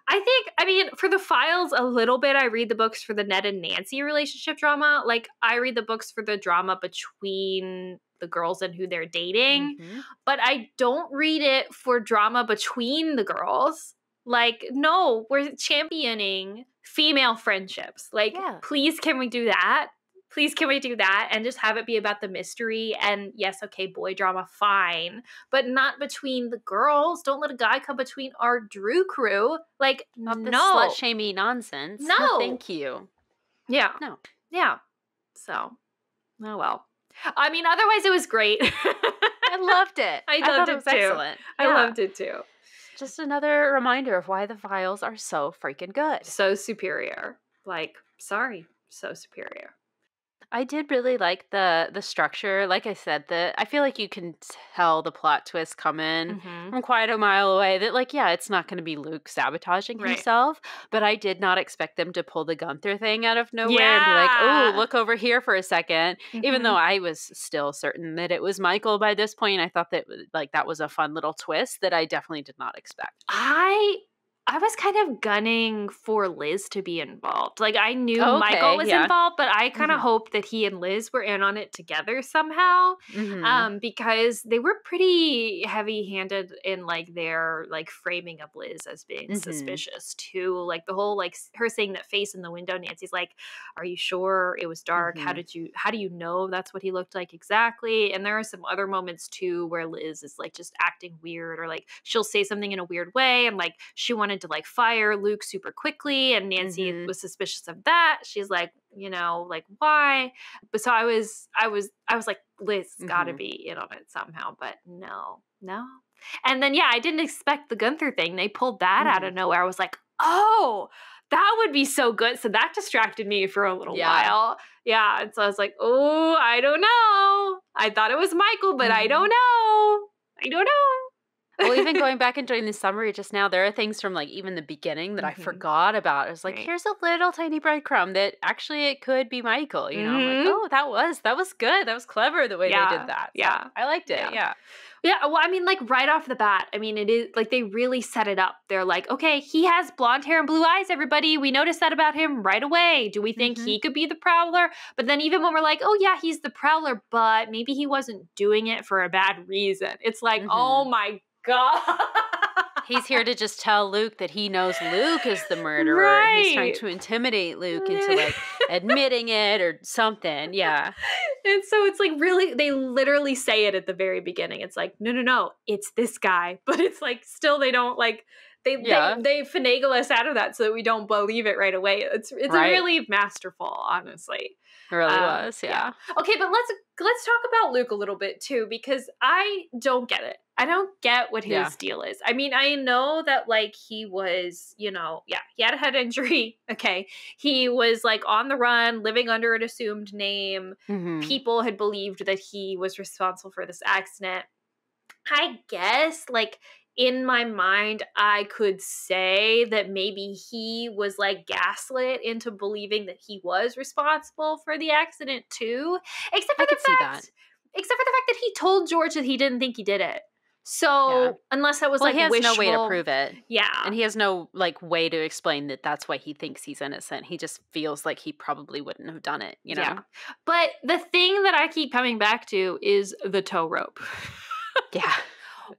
I mean, for the files a little bit, I read the books for the Ned and Nancy relationship drama. Like I read the books for the drama between the girls and who they're dating, but I don't read it for drama between the girls. Like, no, we're championing female friendships. Like, please, can we do that? Please, can we do that? And just have it be about the mystery. And yes, okay, boy drama, fine. But not between the girls. Don't let a guy come between our Drew crew. Like, not the slut-shamey nonsense. No. Thank you. Yeah. No. Yeah. So, oh well. I mean, otherwise it was great. I loved it. I loved it too. Excellent. I loved it too. Just another reminder of why the files are so freaking good. So superior. Like, sorry, so superior. I did really like the structure. Like I said, I feel like you can tell the plot twist coming from quite a mile away that, like, yeah, it's not going to be Luke sabotaging himself, but I did not expect them to pull the Gunther thing out of nowhere and be like, oh, look over here for a second. Even though I was still certain that it was Michael by this point, I thought that like that was a fun little twist that I definitely did not expect. I was kind of gunning for Liz to be involved. Like, I knew Michael was involved, but I kind of hoped that he and Liz were in on it together somehow, because they were pretty heavy-handed in, like, their, like, framing of Liz as being suspicious, too. Like, the whole, like, her saying that face in the window, Nancy's like, are you sure it was dark? How do you know that's what he looked like exactly? And there are some other moments, too, where Liz is, like, just acting weird, or, like, she'll say something in a weird way, and, like, she wanted to, like, fire Luke super quickly, and Nancy was suspicious of that. She's like, you know, like, why? But so I was like, Liz gotta be in on it somehow, but no. And then, I didn't expect the Gunther thing. They pulled that out of nowhere. I was like, oh, that would be so good. So that distracted me for a little while. Yeah. And so I was like, oh, I don't know. I thought it was Michael, but I don't know. Well, even going back and doing the summary just now, there are things from, like, even the beginning that I forgot about. It was like, here's a little tiny breadcrumb that actually it could be Michael. You know, I'm like, oh, that was good. That was clever the way they did that. So I liked it. Yeah. Well, I mean, like, right off the bat, I mean, it is, like, they really set it up. They're like, okay, he has blonde hair and blue eyes, everybody. We noticed that about him right away. Do we think he could be the Prowler? But then even when we're like, oh, yeah, he's the Prowler, but maybe he wasn't doing it for a bad reason. It's like, oh, my God. He's here to just tell Luke that he knows Luke is the murderer. Right. And he's trying to intimidate Luke into, like, admitting it or something. Yeah. And so it's like, really, they literally say it at the very beginning. It's like, no, it's this guy. But it's like, still they don't, like, they finagle us out of that so that we don't believe it right away. It's really masterful, honestly. It really was, yeah. Okay, but let's talk about Luke a little bit too, because I don't get it. I don't get what his deal is. I mean, I know that, like, he was, you know, he had a head injury. Okay. He was, like, on the run, living under an assumed name. People had believed that he was responsible for this accident. I guess, like, in my mind, I could say that maybe he was, like, gaslit into believing that he was responsible for the accident too. Except for the fact that he told George that he didn't think he did it. So unless that was, like, he has wishful, no way to prove it. Yeah. And he has no, like, way to explain that that's why he thinks he's innocent. He just feels like he probably wouldn't have done it, you know? Yeah. But the thing that I keep coming back to is the tow rope. Yeah.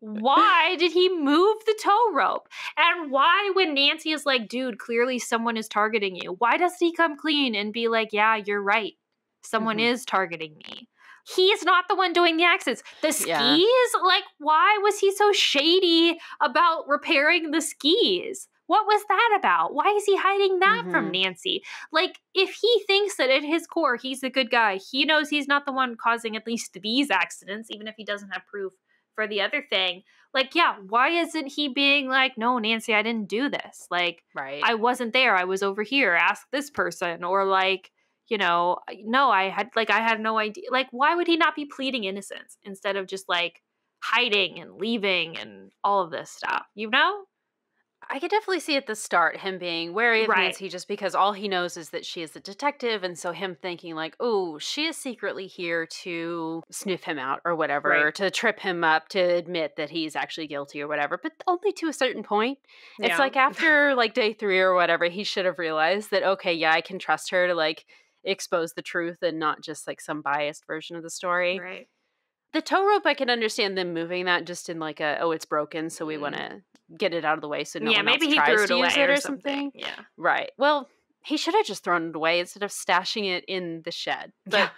Why did he move the tow rope? And why, when Nancy is like, dude, clearly someone is targeting you, why doesn't he come clean and be like, yeah, you're right. Someone is targeting me. He's not the one doing the accidents. The skis? Like, why was he so shady about repairing the skis? What was that about? Why is he hiding that from Nancy? Like, if he thinks that at his core he's a good guy, he knows he's not the one causing at least these accidents, even if he doesn't have proof for the other thing. Like, why isn't he being like, no, Nancy, I didn't do this. Like, I wasn't there. I was over here. Ask this person. Or, like, you know, no, I had no idea. Like, why would he not be pleading innocence instead of just, like, hiding and leaving and all of this stuff, you know? I could definitely see at the start him being wary of Nancy just because all he knows is that she is a detective, and so him thinking like, oh, she is secretly here to sniff him out or whatever, or to trip him up to admit that he's actually guilty or whatever, but only to a certain point. It's like after like day 3 or whatever, he should have realized that, okay, I can trust her to like expose the truth and not just like some biased version of the story. Right. The tow rope, I can understand them moving that just in like a, oh, it's broken, so we want to get it out of the way so no one else tries to use it or something. Yeah. Right. Well, he should have just thrown it away instead of stashing it in the shed. But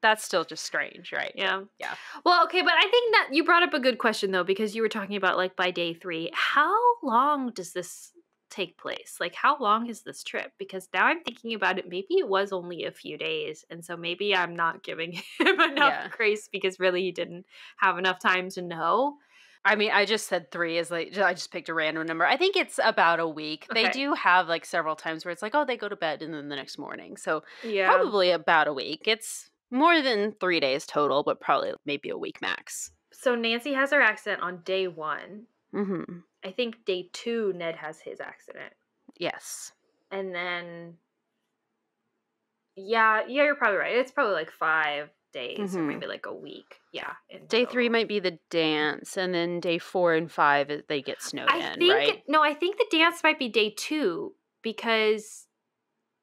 that's still just strange, right? Yeah. Yeah. Well, okay, but I think that you brought up a good question, though, because you were talking about, like, by day 3, how long does this take place? Like, how long is this trip? Because now I'm thinking about it, maybe it was only a few days, and so maybe I'm not giving him enough grace because really he didn't have enough time to know. I mean, I just said 3 is like, I just picked a random number. I think it's about a week. Okay. They do have like several times where it's like, oh, they go to bed and then the next morning. So probably about a week. It's more than 3 days total, but probably maybe a week max. So Nancy has her accident on day 1. Mm-hmm. I think day 2, Ned has his accident. Yes. And then, yeah, you're probably right. It's probably like 5 days or maybe like a week. Yeah. Day 3 might be the dance, and then day 4 and 5 they get snowed in, right? No, I think the dance might be day 2 because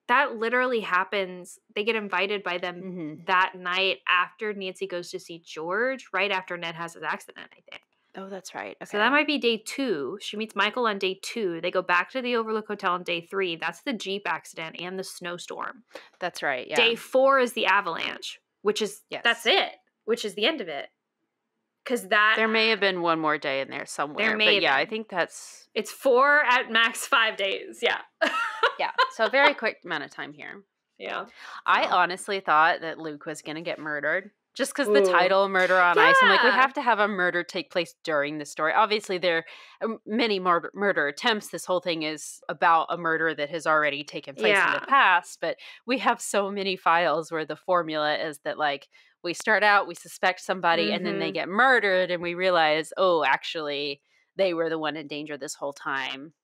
that literally happens. They get invited by them that night after Nancy goes to see George, right after Ned has his accident, I think. Oh, that's right. Okay. So that might be day 2. She meets Michael on day 2. They go back to the Overlook Hotel on day 3. That's the Jeep accident and the snowstorm. That's right, yeah. Day 4 is the avalanche, which is, that's it, which is the end of it. Because that... There may have been one more day in there somewhere. There may have been. I think that's... It's 4 at max 5 days, yeah. Yeah, so a very quick amount of time here. Yeah. I honestly thought that Luke was going to get murdered. Just because the title, Murder on Ice, I'm like, we have to have a murder take place during the story. Obviously, there are many murder attempts. This whole thing is about a murder that has already taken place in the past. But we have so many files where the formula is that, like, we start out, we suspect somebody, and then they get murdered, and we realize, oh, actually, they were the one in danger this whole time.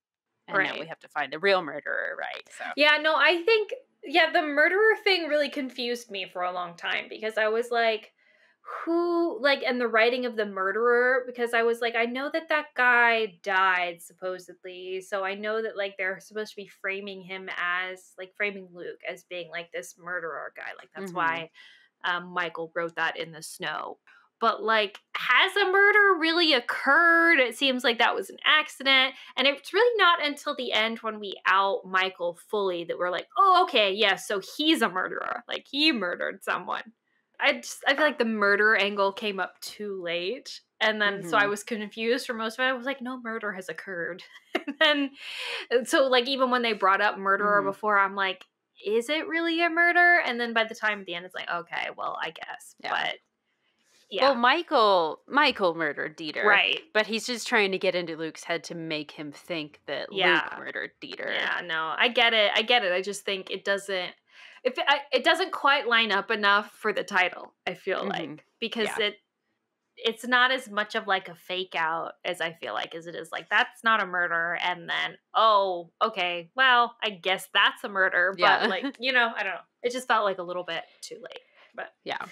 And now we have to find the real murderer, right? So yeah, no, I think... Yeah, the murderer thing really confused me for a long time because I was like, who, like, and the writing of the murderer, because I was like, I know that guy died, supposedly, so I know that, like, they're supposed to be framing him as, like, framing Luke as being, like, this murderer guy. Like, that's why Michael wrote that in the snow. But, like, has a murder really occurred? It seems like that was an accident. And it's really not until the end when we out Michael fully that we're like, oh, okay, yeah, so he's a murderer. Like, he murdered someone. I feel like the murder angle came up too late. And then, so I was confused for most of it. I was like, no murder has occurred. And then, so, like, even when they brought up murderer before, I'm like, is it really a murder? And then by the time at the end, it's like, okay, well, I guess. Yeah. But... yeah. Well, Michael murdered Dieter. Right. But he's just trying to get into Luke's head to make him think that Luke murdered Dieter. Yeah, no, I get it. I just think it doesn't... It doesn't quite line up enough for the title, I feel like. Because it's not as much of, like, a fake out as I feel like as it is. Like, that's not a murder. And then, oh, okay, well, I guess that's a murder. But, like, you know, I don't know. It just felt like a little bit too late. But yeah.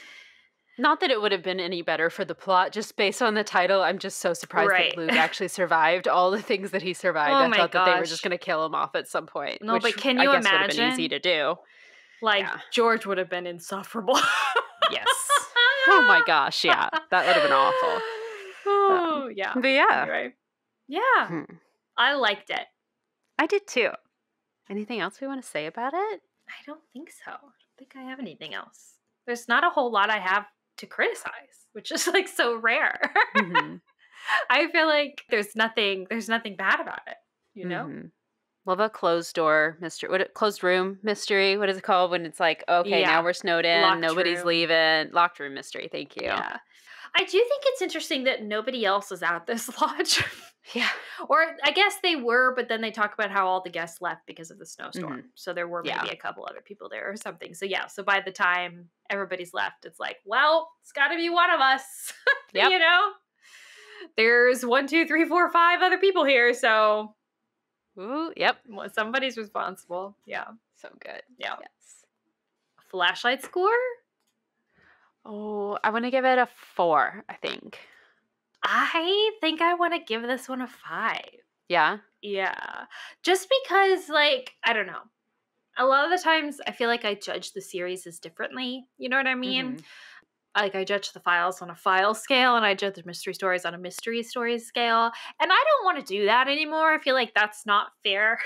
Not that it would have been any better for the plot, just based on the title. I'm just so surprised that Luke actually survived all the things that he survived. I thought that they were just going to kill him off at some point. No, but can you imagine? Would have been easy to do. Like, George would have been insufferable. Yes. Oh my gosh, yeah. That would have been awful. Oh, yeah. But yeah. Anyway. Yeah. I liked it. I did too. Anything else we want to say about it? I don't think so. I don't think I have anything else. There's not a whole lot I have to criticize, which is, like, so rare. I feel like there's nothing bad about it, you know? Love a closed door mystery. Closed room mystery? What is it called when it's like, okay, now we're snowed in, locked nobody's room. Leaving. Locked room mystery. Thank you. Yeah. I do think it's interesting that nobody else is at this lodge. Yeah. Or I guess they were, but then they talk about how all the guests left because of the snowstorm. So there were maybe a couple other people there or something. So yeah, so by the time everybody's left, it's like, well, it's got to be one of us. Yep. You know? There's 1, 2, 3, 4, 5 other people here, so... Ooh, yep. Well, somebody's responsible. Yeah. So good. Yeah. Yes. Flashlight score? Oh, I want to give it a 4, I think. I think I want to give this one a 5. Yeah? Yeah. Just because, like, I don't know. A lot of the times I feel like I judge the series as differently. You know what I mean? Like, I judge the files on a file scale, and I judge the mystery stories on a mystery stories scale. And I don't want to do that anymore. I feel like that's not fair.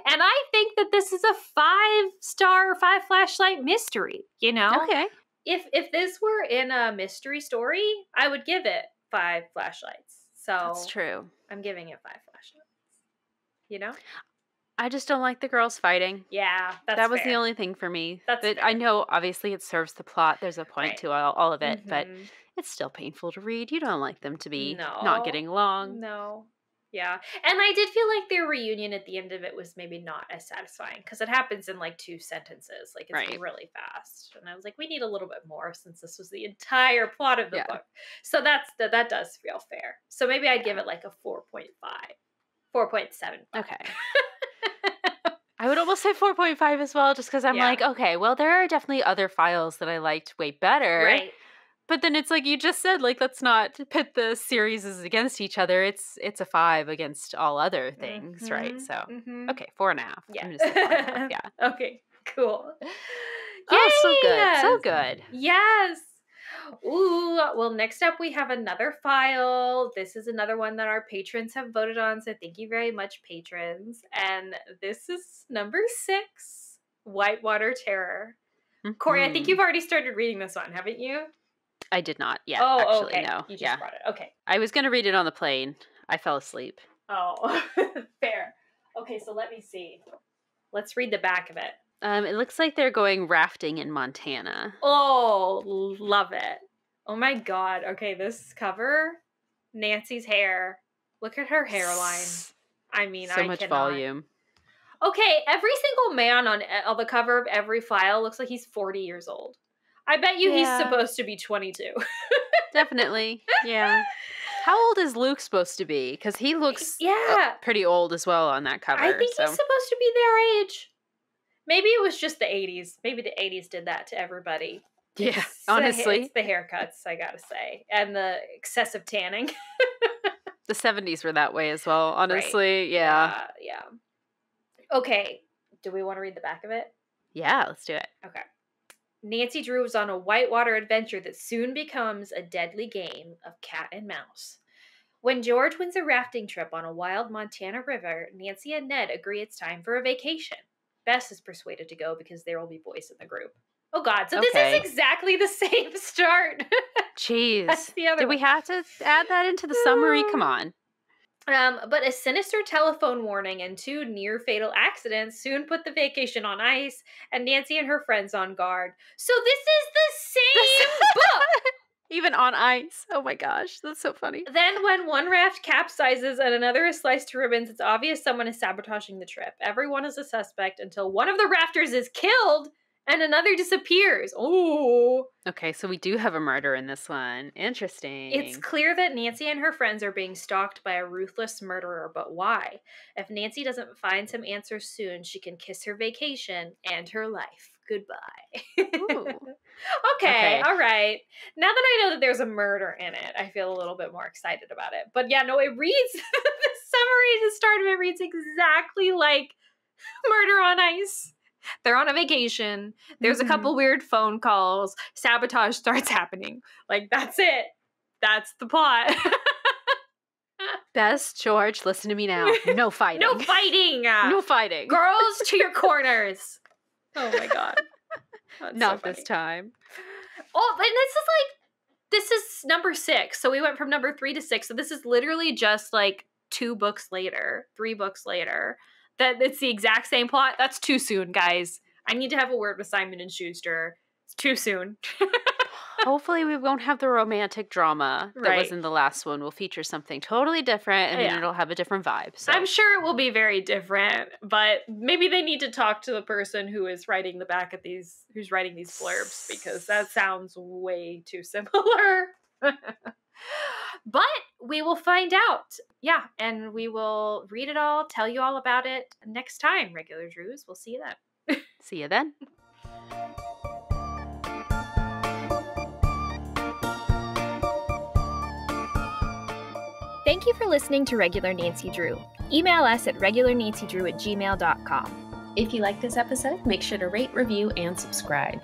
And I think that this is a 5-star, 5 flashlight mystery, you know? Okay. If this were in a mystery story, I would give it 5 flashlights. So that's true. I'm giving it 5 flashlights. You know? I just don't like the girls fighting. Yeah, that was the only thing for me. That's fair. I know, obviously, it serves the plot. There's a point to all of it, but it's still painful to read. You don't like them to be not getting along. No. Yeah. And I did feel like their reunion at the end of it was maybe not as satisfying because it happens in like 2 sentences. Like it's really fast. And I was like, we need a little bit more since this was the entire plot of the book. So that does feel fair. So maybe I'd give it like a 4.5. 4.75. Okay. I would almost say 4.5 as well, just because I'm like, okay, well, there are definitely other files that I liked way better. Right. But then it's like you just said, like, let's not pit the series against each other. It's a 5 against all other things, right? So, okay, 4.5. Yeah. I'm just saying 4.5, yeah. Okay, cool. Oh, so good. So good. Yes. Ooh, well, next up we have another file. This is another one that our patrons have voted on, so thank you very much, patrons. And this is number 6, Whitewater Terror. Kori, I think you've already started reading this one, haven't you? I did not yet, actually, okay. no. You just brought it. Okay. I was going to read it on the plane. I fell asleep. Oh, fair. Okay, so let me see. Let's read the back of it. It looks like they're going rafting in Montana. Oh, love it. Oh my god. Okay, this cover, Nancy's hair. Look at her hairline. I mean, so much volume. Okay, every single man on the cover of every file looks like he's 40 years old. I bet you he's supposed to be 22. Definitely. Yeah. How old is Luke supposed to be? Because he looks pretty old as well on that cover. I think he's supposed to be their age. Maybe it was just the 80s. Maybe the 80s did that to everybody. Yeah, honestly. It's the haircuts, I gotta say. And the excessive tanning. The 70s were that way as well, honestly. Right. Yeah. Okay. Do we want to read the back of it? Yeah, let's do it. Okay. Nancy Drew was on a whitewater adventure that soon becomes a deadly game of cat and mouse. When George wins a rafting trip on a wild Montana river, Nancy and Ned agree it's time for a vacation. Bess is persuaded to go because there will be boys in the group. Oh God, so this is exactly the same start. Jeez. That's the other Did we have to add that into the summary? Come on. But a sinister telephone warning and 2 near-fatal accidents soon put the vacation on ice and Nancy and her friends on guard. So this is the same book! Even on ice. Oh my gosh, that's so funny. Then when one raft capsizes and another is sliced to ribbons, it's obvious someone is sabotaging the trip. Everyone is a suspect until one of the rafters is killed and another disappears. Oh. Okay, so we do have a murder in this one. Interesting. It's clear that Nancy and her friends are being stalked by a ruthless murderer, but why? If Nancy doesn't find some answers soon, she can kiss her vacation and her life goodbye. Okay, all right. Now that I know that there's a murder in it, I feel a little bit more excited about it. But yeah, no, it reads, the summary at the start of it reads exactly like Murder on Ice. They're on a vacation. There's a couple weird phone calls. Sabotage starts happening. Like, that's it. That's the plot. Bess, George, listen to me now. No fighting. No fighting. No fighting. Girls, to your corners. Oh my God. Not this time. Oh, and this is number 6. So we went from number 3 to 6. So this is literally just like 2 books later, 3 books later. That it's the exact same plot. That's too soon, guys. I need to have a word with Simon & Schuster. It's too soon. Hopefully we won't have the romantic drama that was in the last one. We'll feature something totally different and then it'll have a different vibe. So. I'm sure it will be very different, but maybe they need to talk to the person who is writing the back of these, who's writing these blurbs, because that sounds way too similar. But we will find out. Yeah, and we will read it all, tell you all about it next time, Regular Drews. We'll see you then. See you then. Thank you for listening to Regular Nancy Drew. Email us at regularnancydrew@gmail.com. If you like this episode, make sure to rate, review, and subscribe.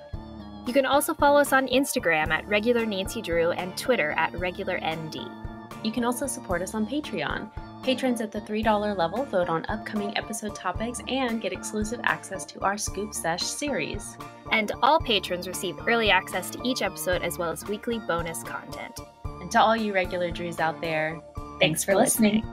You can also follow us on Instagram at Regular Nancy Drew and Twitter at RegularND. You can also support us on Patreon. Patrons at the $3 level vote on upcoming episode topics and get exclusive access to our Scoop Sesh series. And all patrons receive early access to each episode as well as weekly bonus content. And to all you Regular Drews out there, thanks for listening.